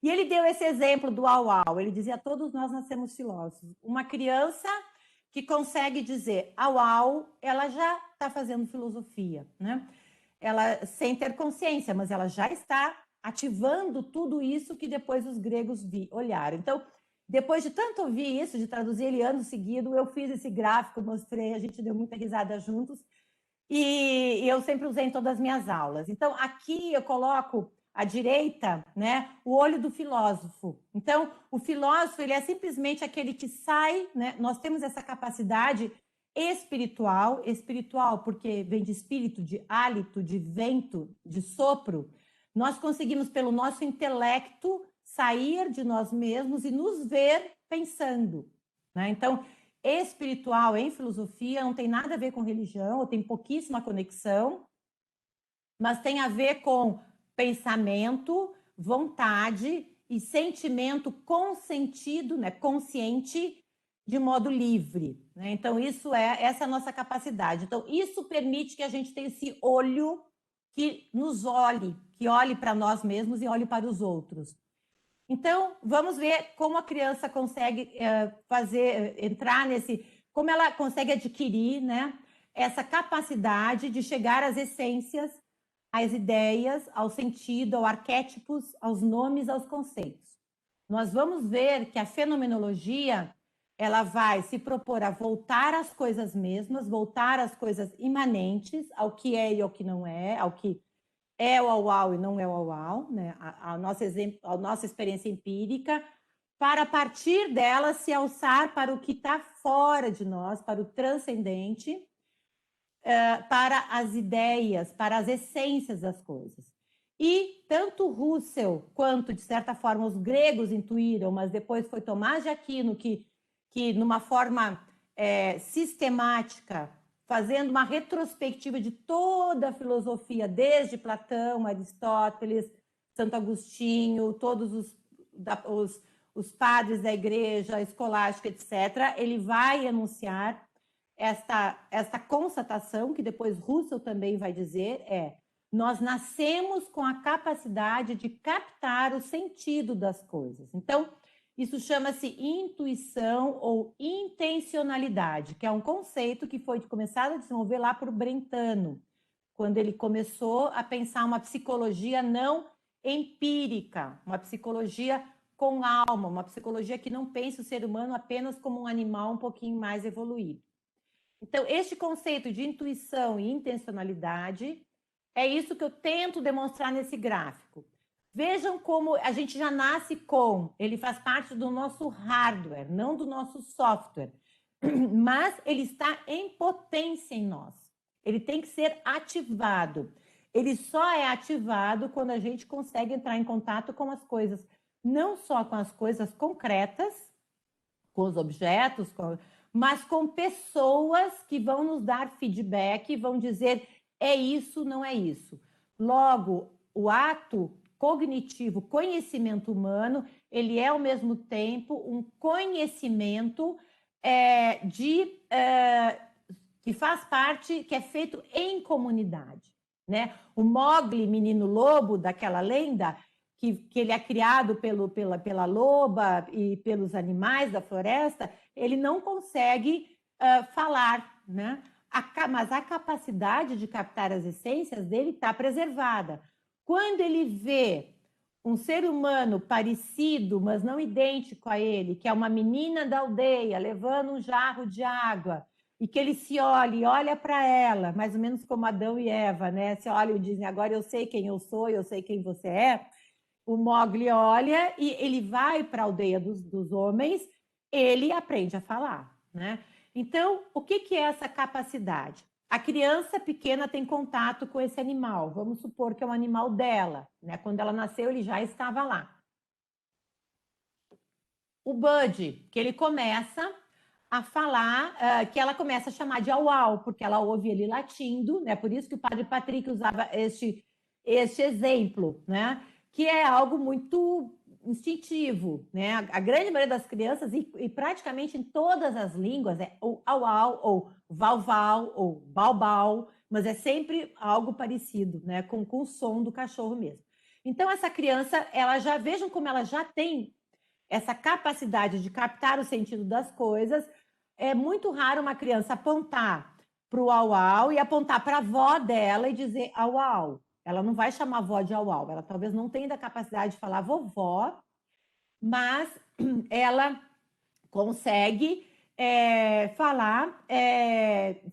e ele deu esse exemplo do au-au, ele dizia, todos nós nascemos filósofos. Uma criança que consegue dizer au-au, ela já está fazendo filosofia, né? Ela, sem ter consciência, mas ela já está ativando tudo isso que depois os gregos olharam. Então, depois de tanto ouvir isso, de traduzir ele ano seguido, eu fiz esse gráfico, mostrei, a gente deu muita risada juntos, e eu sempre usei em todas as minhas aulas. Então, aqui eu coloco à direita, né, o olho do filósofo. Então, o filósofo, ele é simplesmente aquele que sai, né, nós temos essa capacidade espiritual porque vem de espírito, de hálito, de vento, de sopro. Nós conseguimos, pelo nosso intelecto, sair de nós mesmos e nos ver pensando, né? Então, espiritual em filosofia não tem nada a ver com religião, ou tem pouquíssima conexão, mas tem a ver com pensamento, vontade e sentimento consentido, né? Consciente, de modo livre, né? Então, essa é a nossa capacidade. Então, isso permite que a gente tenha esse olho que nos olhe, que olhe para nós mesmos e olhe para os outros. Então, vamos ver como a criança consegue entrar como ela consegue adquirir, né, essa capacidade de chegar às essências, às ideias, ao sentido, aos arquétipos, aos nomes, aos conceitos. Nós vamos ver que a fenomenologia, ela vai se propor a voltar às coisas mesmas, voltar às coisas imanentes, ao que é e ao que não é, ao que é o au-au e não é o au-au, né? A nossa experiência empírica, para a partir dela se alçar para o que está fora de nós, para o transcendente, para as ideias, para as essências das coisas. E tanto Russell quanto, de certa forma, os gregos intuíram, mas depois foi Tomás de Aquino que numa forma sistemática, fazendo uma retrospectiva de toda a filosofia, desde Platão, Aristóteles, Santo Agostinho, todos os padres da igreja escolástica, etc., ele vai enunciar esta constatação, que depois Russell também vai dizer, nós nascemos com a capacidade de captar o sentido das coisas. Então, isso chama-se intuição ou intencionalidade, que é um conceito que foi começado a desenvolver lá por Brentano, quando ele começou a pensar uma psicologia não empírica, uma psicologia com alma, uma psicologia que não pensa o ser humano apenas como um animal um pouquinho mais evoluído. Então, este conceito de intuição e intencionalidade é isso que eu tento demonstrar nesse gráfico. Vejam como a gente já nasce com, ele faz parte do nosso hardware, não do nosso software, mas ele está em potência em nós. Ele tem que ser ativado. Ele só é ativado quando a gente consegue entrar em contato com as coisas, não só com as coisas concretas, com os objetos, mas com pessoas que vão nos dar feedback, vão dizer é isso, não é isso. Logo, o ato cognitivo, conhecimento humano, ele é ao mesmo tempo um conhecimento que faz parte, que é feito em comunidade, né? O Mowgli, menino lobo daquela lenda, que ele é criado pela loba e pelos animais da floresta, ele não consegue falar, né? Mas a capacidade de captar as essências dele está preservada. Quando ele vê um ser humano parecido, mas não idêntico a ele, que é uma menina da aldeia levando um jarro de água, e que ele se olha e olha para ela, mais ou menos como Adão e Eva, né? Se olham e dizem, agora eu sei quem eu sou, eu sei quem você é. O Mowgli olha e ele vai para a aldeia dos homens, ele aprende a falar, né? Então, o que é essa capacidade? A criança pequena tem contato com esse animal, vamos supor que é um animal dela, né? Quando ela nasceu, ele já estava lá. O Bud, que ele começa a falar, que ela começa a chamar de au-au, porque ela ouve ele latindo, né? Por isso que o padre Patrick usava este exemplo, né? Que é algo muito instintivo, né? A grande maioria das crianças, e praticamente em todas as línguas, é ou au-au, ou val-val, ou bau-bau, mas é sempre algo parecido, né? Com o som do cachorro mesmo. Então, essa criança, ela já, vejam como ela já tem essa capacidade de captar o sentido das coisas. É muito raro uma criança apontar para o au-au e apontar para a avó dela e dizer au-au. Ela não vai chamar a avó de au-au. Ela talvez não tenha a capacidade de falar vovó, mas ela consegue falar,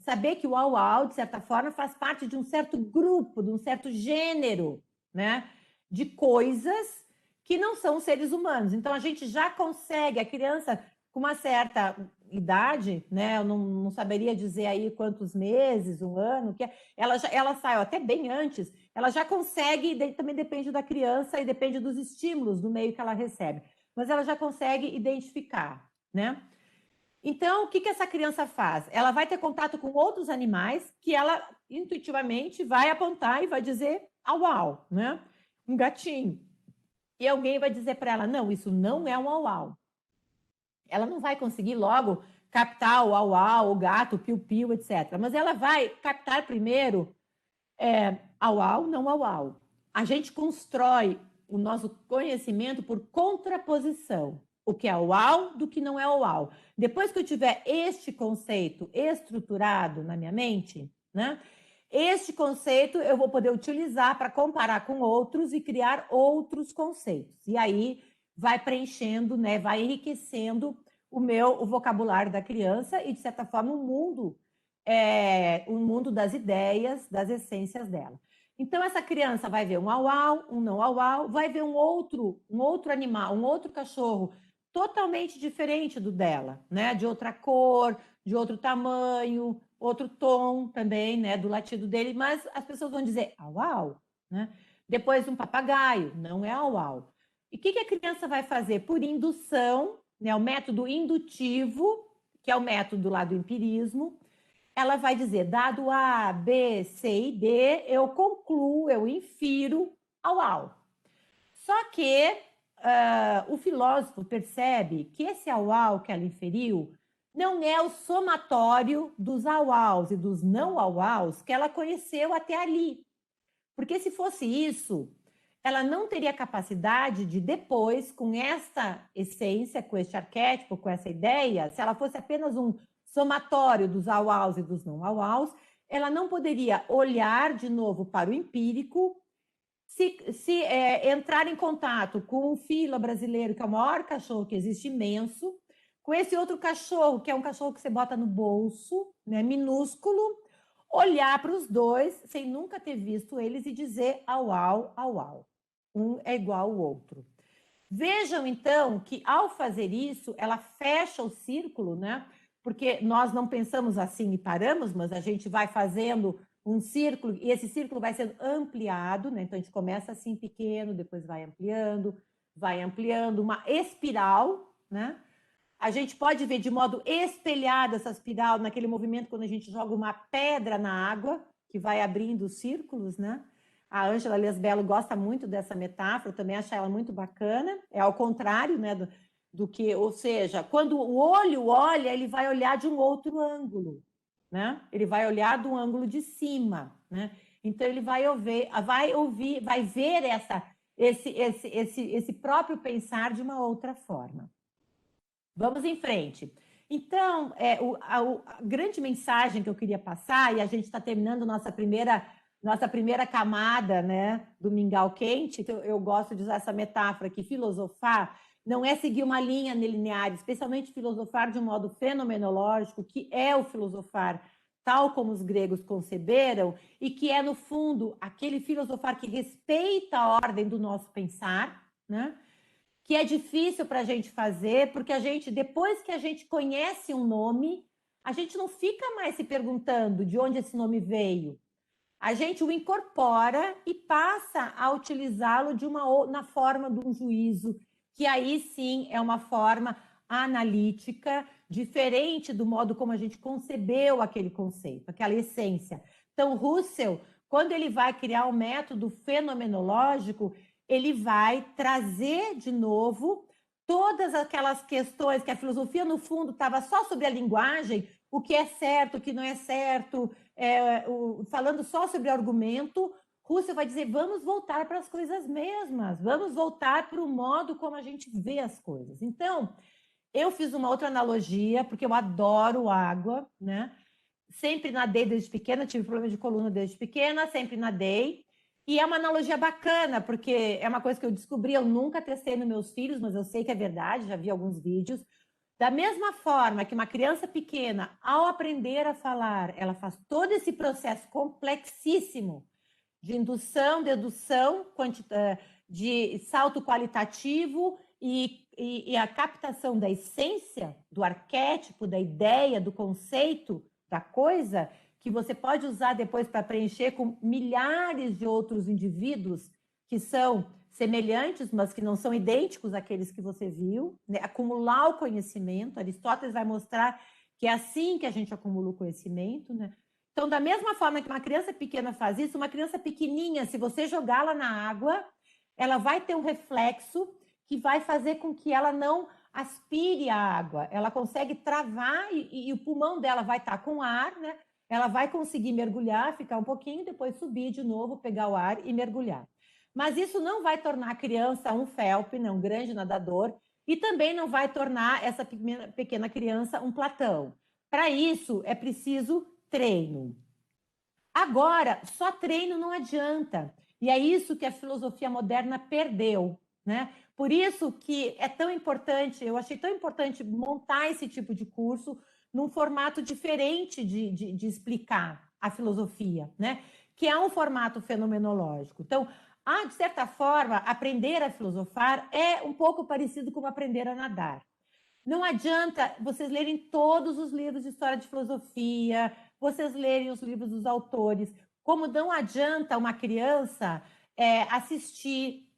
saber que o au-au, de certa forma, faz parte de um certo grupo, de um certo gênero, né, de coisas que não são seres humanos. Então, a gente já consegue, a criança com uma certa idade, né, eu não saberia dizer aí quantos meses, um ano, que ela sai até bem antes, ela já consegue, também depende da criança e depende dos estímulos do meio que ela recebe, mas ela já consegue identificar, né? Então, o que essa criança faz? Ela vai ter contato com outros animais que ela intuitivamente vai apontar e vai dizer au-au, né? Um gatinho. E alguém vai dizer para ela, não, isso não é um au-au. Ela não vai conseguir logo captar o au-au, o gato, o piu-piu, etc. Mas ela vai captar primeiro au-au, não au-au. A gente constrói o nosso conhecimento por contraposição. O que é au-au do que não é au-au. Depois que eu tiver este conceito estruturado na minha mente, né? Este conceito eu vou poder utilizar para comparar com outros e criar outros conceitos. E aí vai preenchendo, né? Vai enriquecendo o vocabulário da criança e, de certa forma, o mundo das ideias, das essências dela. Então, essa criança vai ver um au-au, um não au-au, vai ver um outro animal, um outro cachorro totalmente diferente do dela, né? De outra cor, de outro tamanho, outro tom também, né? Do latido dele, mas as pessoas vão dizer au-au, né? Depois um papagaio, não é au-au. E o que a criança vai fazer? Por indução, né? O método indutivo, que é o método lá do empirismo, ela vai dizer, dado A, B, C e D, eu concluo, eu infiro au-au. Só que o filósofo percebe que esse au-au que ela inferiu não é o somatório dos au-aus e dos não au-aus que ela conheceu até ali. Porque se fosse isso, ela não teria capacidade de depois, com esta essência, com este arquétipo, com essa ideia, se ela fosse apenas um somatório dos au-aus e dos não au-aus, ela não poderia olhar de novo para o empírico, se entrar em contato com o fila brasileiro, que é o maior cachorro que existe, imenso, com esse outro cachorro, que é um cachorro que você bota no bolso, né, minúsculo, olhar para os dois sem nunca ter visto eles e dizer au, au, au, au. um é igual ao outro. Vejam, então, que ao fazer isso, ela fecha o círculo, né? Porque nós não pensamos assim e paramos, mas a gente vai fazendo um círculo, e esse círculo vai sendo ampliado, né? Então, a gente começa assim pequeno, depois vai ampliando, uma espiral, né? A gente pode ver de modo espelhado essa espiral naquele movimento quando a gente joga uma pedra na água, que vai abrindo os círculos, né? A Ângela Lesbello gosta muito dessa metáfora, eu também acho ela muito bacana. É ao contrário, né, do que, ou seja, quando o olho olha, ele vai olhar de um outro ângulo, né? Ele vai olhar do ângulo de cima, né? Então ele vai ver esse próprio pensar de uma outra forma. Vamos em frente. Então, a grande mensagem que eu queria passar, e a gente está terminando nossa primeira camada, né, do mingau quente, que eu gosto de usar essa metáfora que filosofar não é seguir uma linha linear, especialmente filosofar de um modo fenomenológico, que é o filosofar tal como os gregos conceberam, e que é, no fundo, aquele filosofar que respeita a ordem do nosso pensar, né? Que é difícil para a gente fazer, porque depois que a gente conhece um nome, a gente não fica mais se perguntando de onde esse nome veio. A gente o incorpora e passa a utilizá-lo na forma de um juízo, que aí sim é uma forma analítica, diferente do modo como a gente concebeu aquele conceito, aquela essência. Então, Russell, quando ele vai criar um método fenomenológico, ele vai trazer de novo todas aquelas questões que a filosofia, no fundo, estava só sobre a linguagem, o que é certo, o que não é certo, falando só sobre argumento. Russell vai dizer, vamos voltar para as coisas mesmas, vamos voltar para o modo como a gente vê as coisas. Então, eu fiz uma outra analogia, porque eu adoro água, né? Sempre nadei desde pequena, tive problema de coluna desde pequena, sempre nadei. E é uma analogia bacana, porque é uma coisa que eu descobri, eu nunca testei nos meus filhos, mas eu sei que é verdade, já vi alguns vídeos. Da mesma forma que uma criança pequena, ao aprender a falar, ela faz todo esse processo complexíssimo de indução, dedução, de salto qualitativo e a captação da essência, do arquétipo, da ideia, do conceito, da coisa, que você pode usar depois para preencher com milhares de outros indivíduos que são semelhantes, mas que não são idênticos àqueles que você viu, né? Acumular o conhecimento. Aristóteles vai mostrar que é assim que a gente acumula o conhecimento, né? Então, da mesma forma que uma criança pequena faz isso, uma criança pequenininha, se você jogá-la na água, ela vai ter um reflexo que vai fazer com que ela não aspire a água. Ela consegue travar e o pulmão dela vai estar com ar, né? Ela vai conseguir mergulhar, ficar um pouquinho, depois subir de novo, pegar o ar e mergulhar. Mas isso não vai tornar a criança um Phelps, né, um grande nadador, e também não vai tornar essa pequena criança um Platão. Para isso, é preciso treino. Agora, só treino não adianta. E é isso que a filosofia moderna perdeu, né? Por isso que é tão importante, eu achei tão importante montar esse tipo de curso num formato diferente de explicar a filosofia, né? Que é um formato fenomenológico. Então, de certa forma, aprender a filosofar é um pouco parecido com aprender a nadar. Não adianta vocês lerem todos os livros de história de filosofia, vocês lerem os livros dos autores, como não adianta uma criança assistir,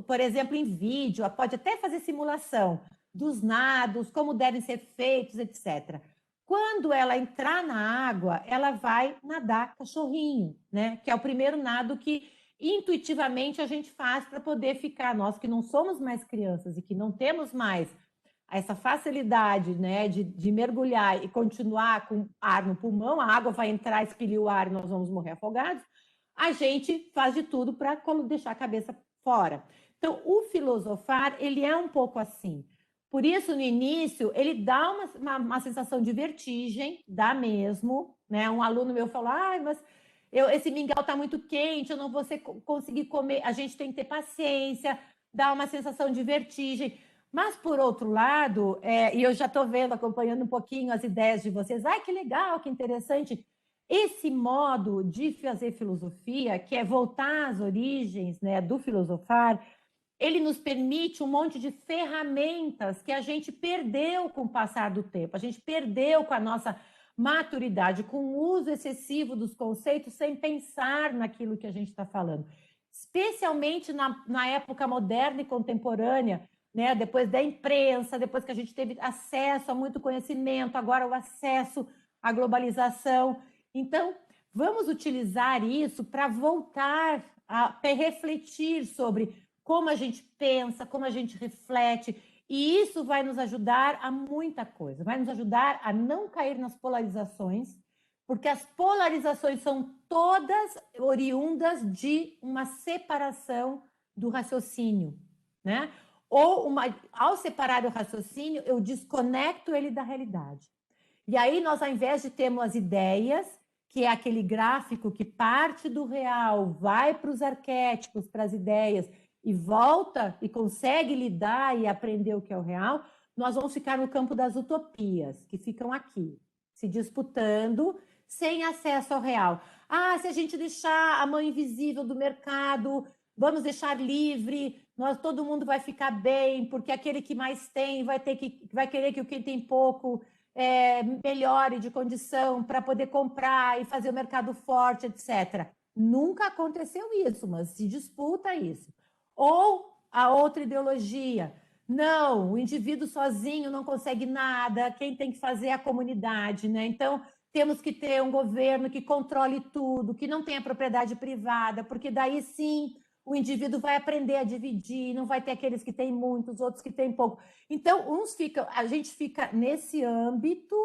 por exemplo, em vídeo, pode até fazer simulação dos nados, como devem ser feitos, etc. Quando ela entrar na água, ela vai nadar cachorrinho, né? Que é o primeiro nado que intuitivamente a gente faz para poder ficar, nós que não somos mais crianças e que não temos mais essa facilidade, né, de mergulhar e continuar com ar no pulmão, a água vai entrar, expelir o ar e nós vamos morrer afogados, a gente faz de tudo para deixar a cabeça fora. Então, o filosofar, ele é um pouco assim. Por isso, no início, ele dá uma sensação de vertigem, dá mesmo, né? Um aluno meu falou, mas esse mingau está muito quente, eu não vou conseguir comer. A gente tem que ter paciência, dá uma sensação de vertigem. Mas, por outro lado, e eu já estou vendo, acompanhando um pouquinho as ideias de vocês, que legal, que interessante. Esse modo de fazer filosofia, que é voltar às origens, né, do filosofar, ele nos permite um monte de ferramentas que a gente perdeu com o passar do tempo, a gente perdeu com a nossa maturidade, com o uso excessivo dos conceitos sem pensar naquilo que a gente está falando. Especialmente na época moderna e contemporânea, né? Depois da imprensa, depois que a gente teve acesso a muito conhecimento, agora o acesso à globalização. Então, vamos utilizar isso para voltar a refletir sobre como a gente pensa, como a gente reflete, e isso vai nos ajudar a muita coisa, vai nos ajudar a não cair nas polarizações, porque as polarizações são todas oriundas de uma separação do raciocínio, né? Ao separar o raciocínio, eu desconecto ele da realidade. E aí nós, ao invés de termos as ideias, que é aquele gráfico que parte do real, vai para os arquétipos, para as ideias, e volta e consegue lidar e aprender o que é o real, nós vamos ficar no campo das utopias, que ficam aqui, se disputando, sem acesso ao real. Ah, se a gente deixar a mão invisível do mercado, vamos deixar livre, todo mundo vai ficar bem, porque aquele que mais tem vai querer que o que tem pouco melhore de condição para poder comprar e fazer o mercado forte, etc. Nunca aconteceu isso, mas se disputa isso. Ou a outra ideologia. Não, o indivíduo sozinho não consegue nada, quem tem que fazer é a comunidade, né? Então, temos que ter um governo que controle tudo, que não tenha propriedade privada, porque daí sim o indivíduo vai aprender a dividir, não vai ter aqueles que têm muitos, outros que têm pouco. Então, a gente fica nesse âmbito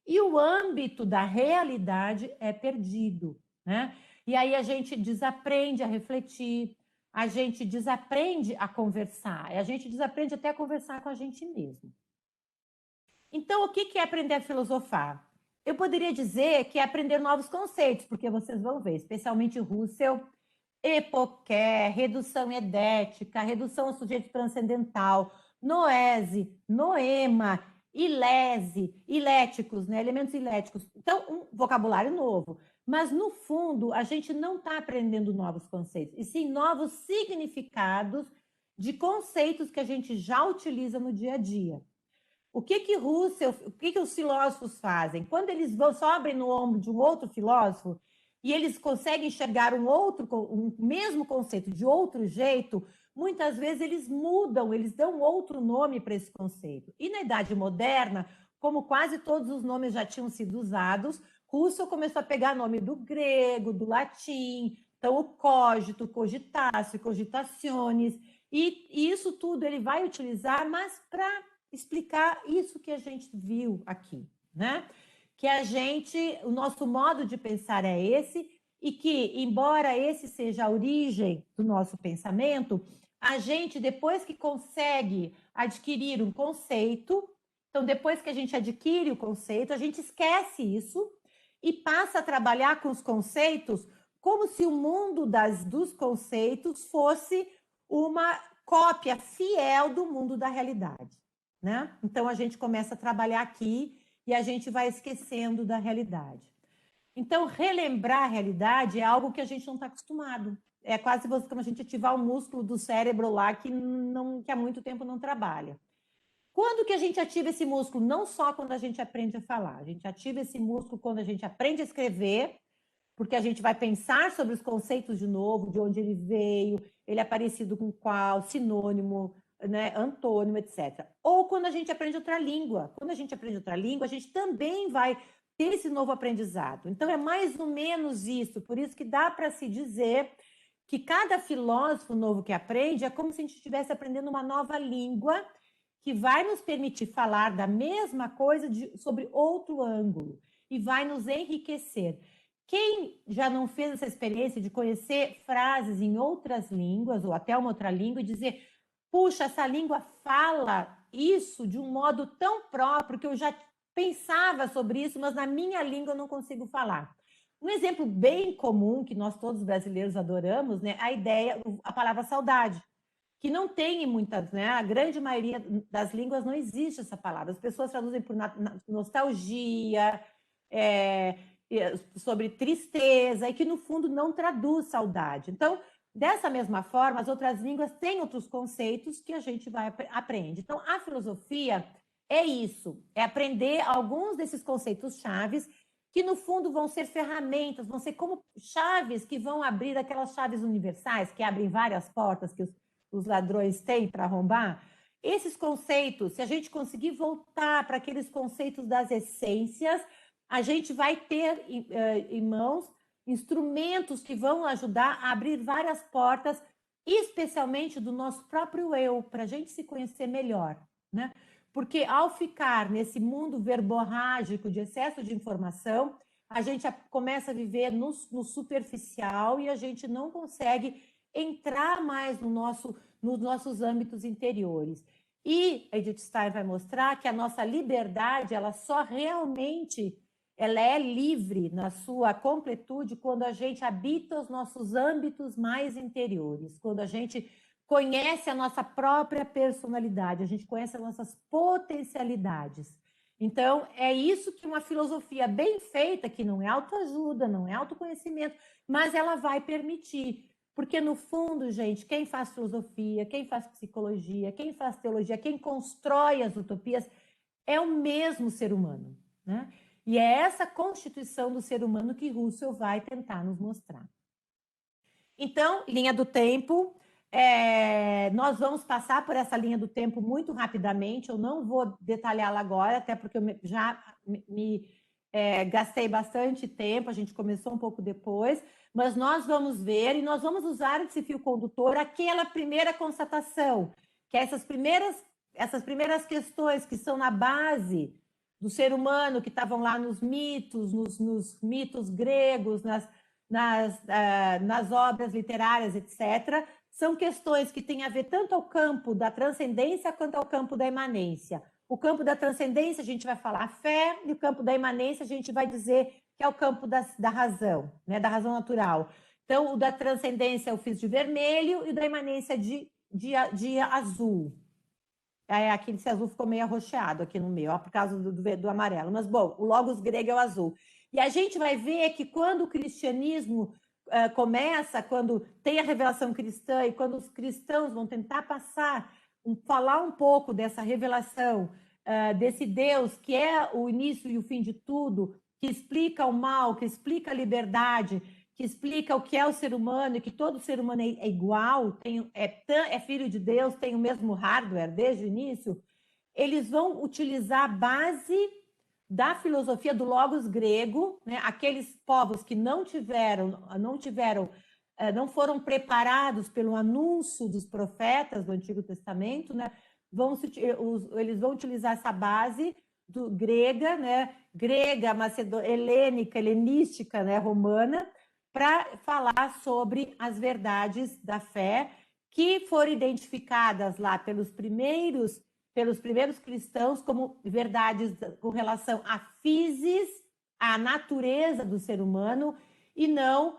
e o âmbito da realidade é perdido, né? E aí a gente desaprende a refletir, a gente desaprende a conversar, a gente desaprende até a conversar com a gente mesmo. Então, o que é aprender a filosofar? Eu poderia dizer que é aprender novos conceitos, porque vocês vão ver, especialmente Russell, Epoché, redução edética, redução ao sujeito transcendental, noese, noema, ilese, iléticos, né? Elementos iléticos. Então, um vocabulário novo. Mas, no fundo, a gente não está aprendendo novos conceitos, e sim novos significados de conceitos que a gente já utiliza no dia a dia. O que os filósofos fazem? Quando eles sobem no ombro de um outro filósofo e eles conseguem enxergar um mesmo conceito de outro jeito, muitas vezes eles mudam, eles dão outro nome para esse conceito. E na Idade Moderna, como quase todos os nomes já tinham sido usados, Russell começou a pegar nome do grego, do latim, então o cogito, cogitatio, cogitationes, e isso tudo ele vai utilizar, mas para explicar isso que a gente viu aqui, né? Que o nosso modo de pensar é esse, e que, embora esse seja a origem do nosso pensamento, a gente, depois que consegue adquirir um conceito, então, depois que a gente adquire o conceito, a gente esquece isso e passa a trabalhar com os conceitos como se o mundo dos conceitos fosse uma cópia fiel do mundo da realidade, né? Então, a gente começa a trabalhar aqui e a gente vai esquecendo da realidade. Então, relembrar a realidade é algo que a gente não está acostumado. É quase como a gente ativar o músculo do cérebro lá que há muito tempo não trabalha. Quando que a gente ativa esse músculo? Não só quando a gente aprende a falar. A gente ativa esse músculo quando a gente aprende a escrever, porque a gente vai pensar sobre os conceitos de novo, de onde ele veio, ele é parecido com qual, sinônimo, né, antônimo, etc. Ou quando a gente aprende outra língua. Quando a gente aprende outra língua, a gente também vai ter esse novo aprendizado. Então, é mais ou menos isso. Por isso que dá para se dizer que cada filósofo novo que aprende é como se a gente estivesse aprendendo uma nova língua que vai nos permitir falar da mesma coisa sobre outro ângulo e vai nos enriquecer. Quem já não fez essa experiência de conhecer frases em outras línguas ou até uma outra língua e dizer, puxa, essa língua fala isso de um modo tão próprio que eu já pensava sobre isso, mas na minha língua eu não consigo falar. Um exemplo bem comum que nós todos brasileiros adoramos, né, a palavra saudade, que não tem em muitas, né? A grande maioria das línguas não existe essa palavra. As pessoas traduzem por nostalgia, sobre tristeza, e que, no fundo, não traduz saudade. Então, dessa mesma forma, as outras línguas têm outros conceitos que a gente vai aprender. Então, a filosofia é isso, é aprender alguns desses conceitos chaves, que, no fundo, vão ser ferramentas, vão ser como chaves que vão abrir aquelas chaves universais, que abrem várias portas que os ladrões têm para arrombar. Esses conceitos, se a gente conseguir voltar para aqueles conceitos das essências, a gente vai ter em mãos instrumentos que vão ajudar a abrir várias portas, especialmente do nosso próprio eu, para a gente se conhecer melhor, né? Porque ao ficar nesse mundo verborrágico de excesso de informação, a gente começa a viver no superficial e a gente não consegue entrar mais nos nossos âmbitos interiores. E Edith Stein vai mostrar que a nossa liberdade, ela só realmente ela é livre na sua completude quando a gente habita os nossos âmbitos mais interiores, quando a gente conhece a nossa própria personalidade, a gente conhece as nossas potencialidades. Então, é isso que uma filosofia bem feita, que não é autoajuda, não é autoconhecimento, mas ela vai permitir. Porque, no fundo, gente, quem faz filosofia, quem faz psicologia, quem faz teologia, quem constrói as utopias, é o mesmo ser humano, né? E é essa constituição do ser humano que Russell vai tentar nos mostrar. Então, linha do tempo, nós vamos passar por essa linha do tempo muito rapidamente, eu não vou detalhá-la agora, até porque eu já gastei bastante tempo, a gente começou um pouco depois, mas nós vamos ver e nós vamos usar esse fio condutor, aquela primeira constatação, que é essas primeiras questões que são na base do ser humano, que estavam lá nos mitos, nos mitos gregos, nas obras literárias, etc., são questões que têm a ver tanto ao campo da transcendência quanto ao campo da imanência. O campo da transcendência a gente vai falar a fé, e o campo da imanência a gente vai dizer que é o campo da razão, né, da razão natural. Então, o da transcendência eu fiz de vermelho e o da imanência de azul. Aquele azul ficou meio arroxeado aqui no meio, ó, por causa do amarelo. Mas, bom, o logos grego é o azul. E a gente vai ver que quando o cristianismo começa, quando tem a revelação cristã e quando os cristãos vão tentar falar um pouco dessa revelação, desse Deus que é o início e o fim de tudo, que explica o mal, que explica a liberdade, que explica o que é o ser humano e que todo ser humano é igual, é filho de Deus, tem o mesmo hardware desde o início, eles vão utilizar a base da filosofia do logos grego, né? Aqueles povos que não foram preparados pelo anúncio dos profetas do Antigo Testamento, né? Eles vão utilizar essa base grega, né? Grega, helênica, helenística, né? Romana, para falar sobre as verdades da fé que foram identificadas lá pelos primeiros cristãos como verdades com relação à physis, à natureza do ser humano, e não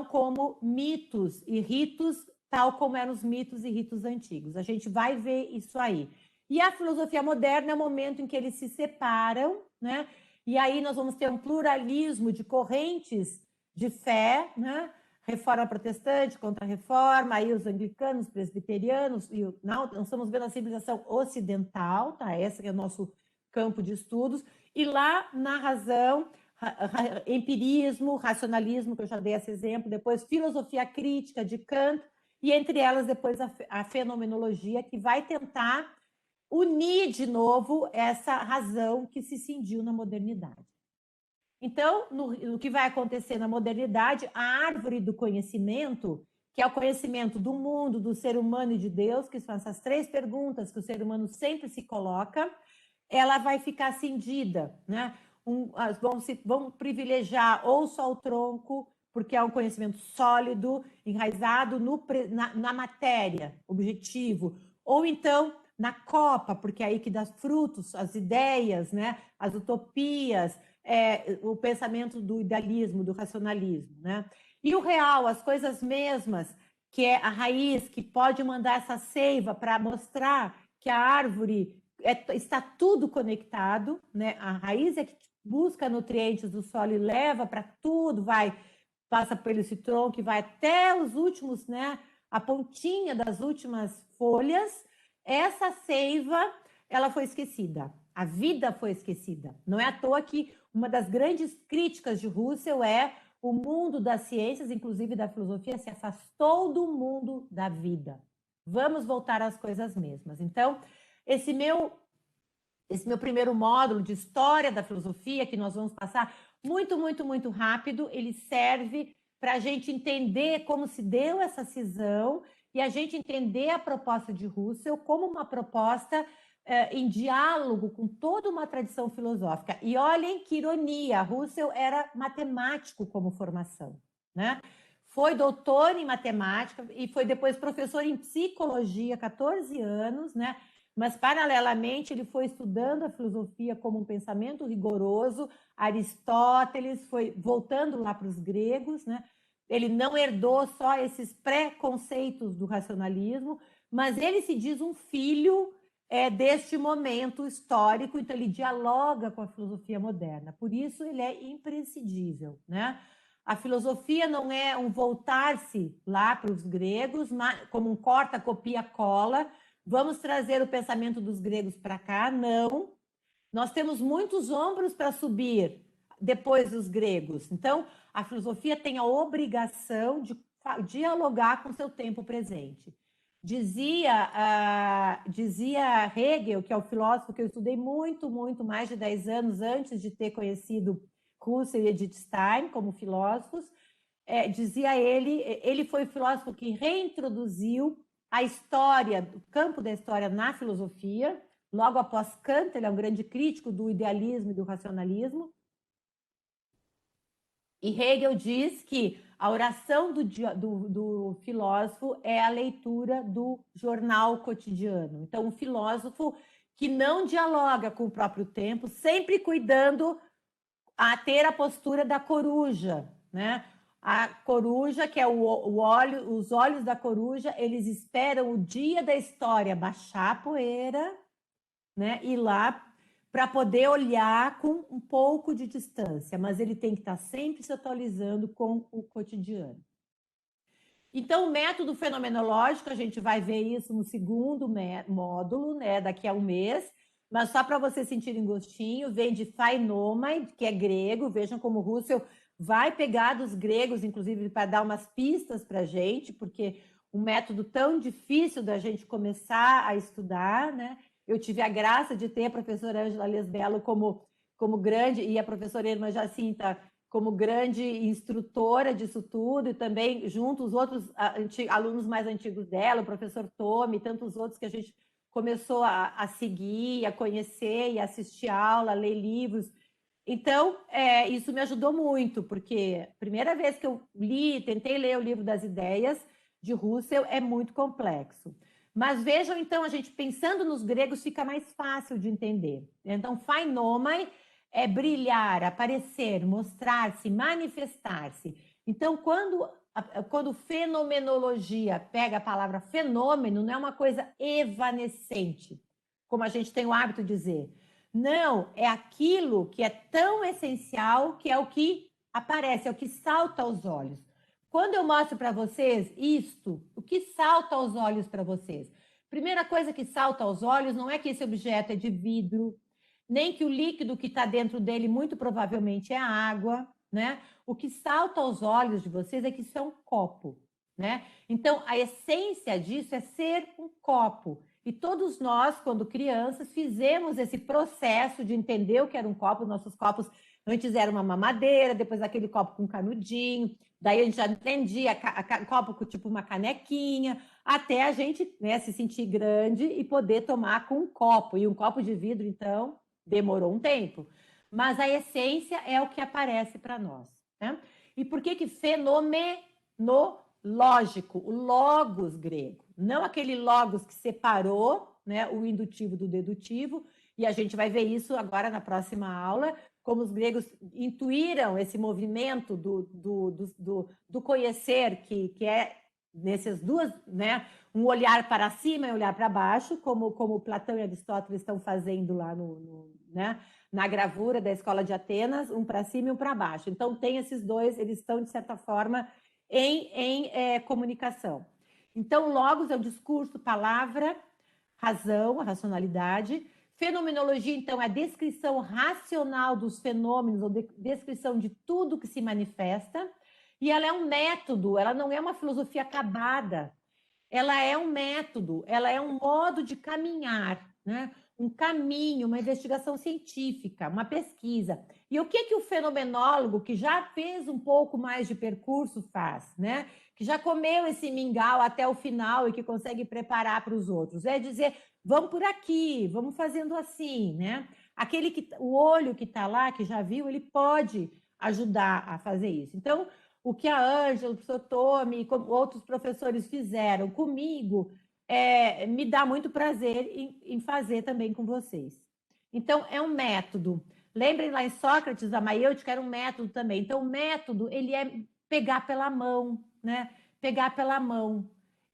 como mitos e ritos, tal como eram os mitos e ritos antigos. A gente vai ver isso aí. E a filosofia moderna é o momento em que eles se separam, né? E aí nós vamos ter um pluralismo de correntes de fé, né? Reforma protestante, contra-reforma, aí os anglicanos, presbiterianos, nós estamos vendo a civilização ocidental, tá? Esse é o nosso campo de estudos, e lá na razão, empirismo, racionalismo, que eu já dei esse exemplo, depois filosofia crítica de Kant, e entre elas depois a fenomenologia, que vai tentar unir de novo essa razão que se cindiu na modernidade. Então, no que vai acontecer na modernidade, a árvore do conhecimento, que é o conhecimento do mundo, do ser humano e de Deus, que são essas três perguntas que o ser humano sempre se coloca, ela vai ficar cindida, né? Vão privilegiar ou só o tronco, porque é um conhecimento sólido, enraizado na matéria, objetivo, ou então na copa, porque é aí que dá frutos, as ideias, né? As utopias, o pensamento do idealismo, do racionalismo, né? E o real, as coisas mesmas, que é a raiz, que pode mandar essa seiva para mostrar que a árvore está tudo conectado, né? A raiz é que busca nutrientes do solo e leva para tudo, passa pelo esse tronco e vai até os últimos, né, a pontinha das últimas folhas, essa seiva, ela foi esquecida. A vida foi esquecida. Não é à toa que uma das grandes críticas de Russell é o mundo das ciências, inclusive da filosofia, se afastou do mundo da vida. Vamos voltar às coisas mesmas. Então, esse meu primeiro módulo de história da filosofia, que nós vamos passar muito, muito, muito rápido, ele serve para a gente entender como se deu essa cisão e a gente entender a proposta de Russell como uma proposta em diálogo com toda uma tradição filosófica. E olhem que ironia, Russell era matemático como formação, né? Foi doutor em matemática e foi depois professor em psicologia, 14 anos, né? Mas, paralelamente, ele foi estudando a filosofia como um pensamento rigoroso. Aristóteles foi voltando lá para os gregos, né? Ele não herdou só esses preconceitos do racionalismo, mas ele se diz um filho deste momento histórico, então ele dialoga com a filosofia moderna. Por isso, ele é imprescindível, né? A filosofia não é um voltar-se lá para os gregos, como um corta, copia, cola. Vamos trazer o pensamento dos gregos para cá? Não. Nós temos muitos ombros para subir depois dos gregos. Então, a filosofia tem a obrigação de dialogar com seu tempo presente. Dizia Hegel, que é o filósofo que eu estudei muito, muito, mais de 10 anos antes de ter conhecido Husserl e Edith Stein como filósofos, dizia ele foi o filósofo que reintroduziu a história, o campo da história na filosofia, logo após Kant. Ele é um grande crítico do idealismo e do racionalismo. E Hegel diz que a oração do filósofo é a leitura do jornal cotidiano. Então, um filósofo que não dialoga com o próprio tempo, sempre cuidando a ter a postura da coruja, né? A coruja, que é os olhos da coruja, eles esperam o dia da história baixar a poeira, né? Ir lá para poder olhar com um pouco de distância, mas ele tem que estar sempre se atualizando com o cotidiano. Então, o método fenomenológico, a gente vai ver isso no segundo módulo, né? Daqui a um mês, mas só para vocês sentirem gostinho, vem de phainomai, que é grego. Vejam como Russell vai pegar dos gregos, inclusive, para dar umas pistas para a gente, porque um método tão difícil da gente começar a estudar, né? Eu tive a graça de ter a professora Ângela Lesbello como grande, e a professora Irmã Jacinta como grande instrutora disso tudo, e também junto os outros alunos mais antigos dela, o professor Tome, e tantos outros que a gente começou a seguir, a conhecer e assistir aula, a ler livros. Então, isso me ajudou muito, porque a primeira vez que eu tentei ler o livro das ideias de Russell, é muito complexo. Mas vejam, então, a gente pensando nos gregos fica mais fácil de entender. Então, phainomai é brilhar, aparecer, mostrar-se, manifestar-se. Então, quando fenomenologia pega a palavra fenômeno, não é uma coisa evanescente, como a gente tem o hábito de dizer. Não, é aquilo que é tão essencial que é o que aparece, é o que salta aos olhos. Quando eu mostro para vocês isto, o que salta aos olhos para vocês? Primeira coisa que salta aos olhos não é que esse objeto é de vidro, nem que o líquido que está dentro dele muito provavelmente é água, né? O que salta aos olhos de vocês é que isso é um copo, né? Então, a essência disso é ser um copo. E todos nós, quando crianças, fizemos esse processo de entender o que era um copo. Nossos copos antes era uma mamadeira, depois aquele copo com canudinho, daí a gente já entendia copo com tipo uma canequinha, até a gente, né, se sentir grande e poder tomar com um copo. E um copo de vidro, então, demorou um tempo. Mas a essência é o que aparece para nós, né? E por que fenomenológico? O logos grego, não aquele logos que separou, né, o indutivo do dedutivo, e a gente vai ver isso agora na próxima aula, como os gregos intuíram esse movimento do conhecer, que é nessas duas, né, um olhar para cima e um olhar para baixo, como Platão e Aristóteles estão fazendo lá né, na gravura da Escola de Atenas, um para cima e um para baixo. Então, tem esses dois, eles estão, de certa forma, em comunicação. Então, logos é o discurso, palavra, razão, a racionalidade. Fenomenologia, então, é a descrição racional dos fenômenos, ou descrição de tudo que se manifesta. E ela é um método, ela não é uma filosofia acabada. Ela é um método, ela é um modo de caminhar, né? Um caminho, uma investigação científica, uma pesquisa. E o que o fenomenólogo, que já fez um pouco mais de percurso, faz, né? Que já comeu esse mingau até o final e que consegue preparar para os outros? É dizer, vamos por aqui, vamos fazendo assim, né? O olho que está lá, que já viu, ele pode ajudar a fazer isso. Então, o que a Ângela, o professor Tomi, outros professores fizeram comigo, me dá muito prazer em fazer também com vocês. Então, é um método. Lembrem lá em Sócrates, a maiêutica era um método também. Então, o método, ele é pegar pela mão, né? Pegar pela mão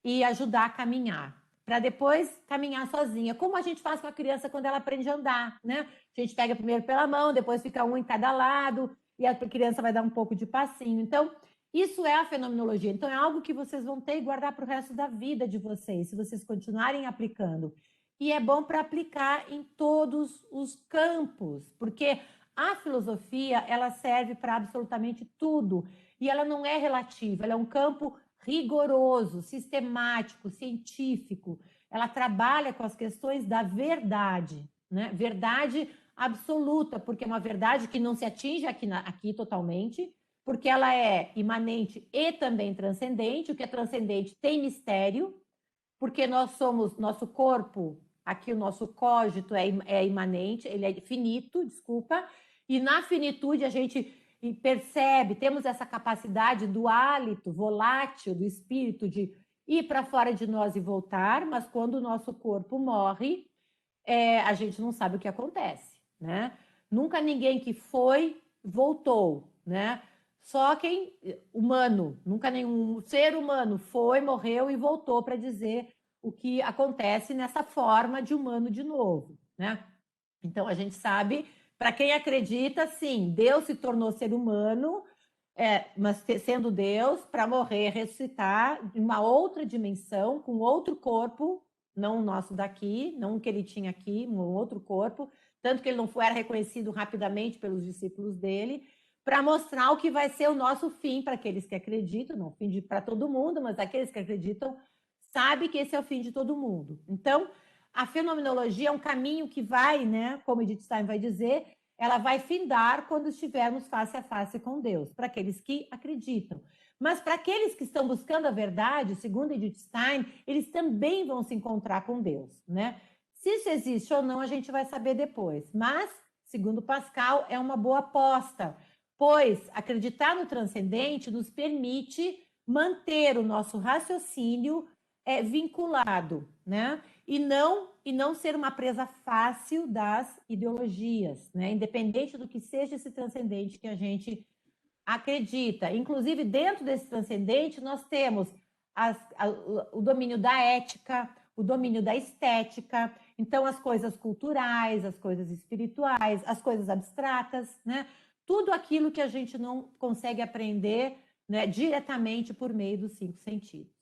e ajudar a caminhar, para depois caminhar sozinha. Como a gente faz com a criança quando ela aprende a andar, né? A gente pega primeiro pela mão, depois fica um em cada lado, e a criança vai dar um pouco de passinho. Então, isso é a fenomenologia. Então, é algo que vocês vão ter e guardar para o resto da vida de vocês, se vocês continuarem aplicando. E é bom para aplicar em todos os campos, porque a filosofia, ela serve para absolutamente tudo. E ela não é relativa, ela é um campo rigoroso, sistemático, científico. Ela trabalha com as questões da verdade, né? Verdade absoluta, porque é uma verdade que não se atinge aqui totalmente, porque ela é imanente e também transcendente. O que é transcendente tem mistério, porque nós somos, nosso corpo, aqui o nosso cógito é imanente, ele é finito, desculpa, e na finitude a gente percebe, temos essa capacidade do hálito volátil do espírito de ir para fora de nós e voltar, mas quando o nosso corpo morre, a gente não sabe o que acontece, né? Nunca ninguém que foi voltou, né? Só quem humano, nunca nenhum ser humano foi, morreu e voltou para dizer o que acontece nessa forma de humano de novo, né? Então a gente sabe, para quem acredita, sim, Deus se tornou ser humano, mas sendo Deus, para morrer, ressuscitar em uma outra dimensão, com outro corpo, não o nosso daqui, não o que ele tinha aqui, um outro corpo, tanto que ele não era reconhecido rapidamente pelos discípulos dele, para mostrar o que vai ser o nosso fim para aqueles que acreditam, não fim para todo mundo, mas aqueles que acreditam sabem que esse é o fim de todo mundo. Então, a fenomenologia é um caminho que vai, né, como Edith Stein vai dizer, ela vai findar quando estivermos face a face com Deus, para aqueles que acreditam. Mas para aqueles que estão buscando a verdade, segundo Edith Stein, eles também vão se encontrar com Deus, né? Se isso existe ou não, a gente vai saber depois. Mas, segundo Pascal, é uma boa aposta, pois acreditar no transcendente nos permite manter o nosso raciocínio vinculado, né? E não ser uma presa fácil das ideologias, né? Independente do que seja esse transcendente que a gente acredita. Inclusive, dentro desse transcendente, nós temos o domínio da ética, o domínio da estética, então as coisas culturais, as coisas espirituais, as coisas abstratas, né? Tudo aquilo que a gente não consegue aprender, né, diretamente por meio dos 5 sentidos.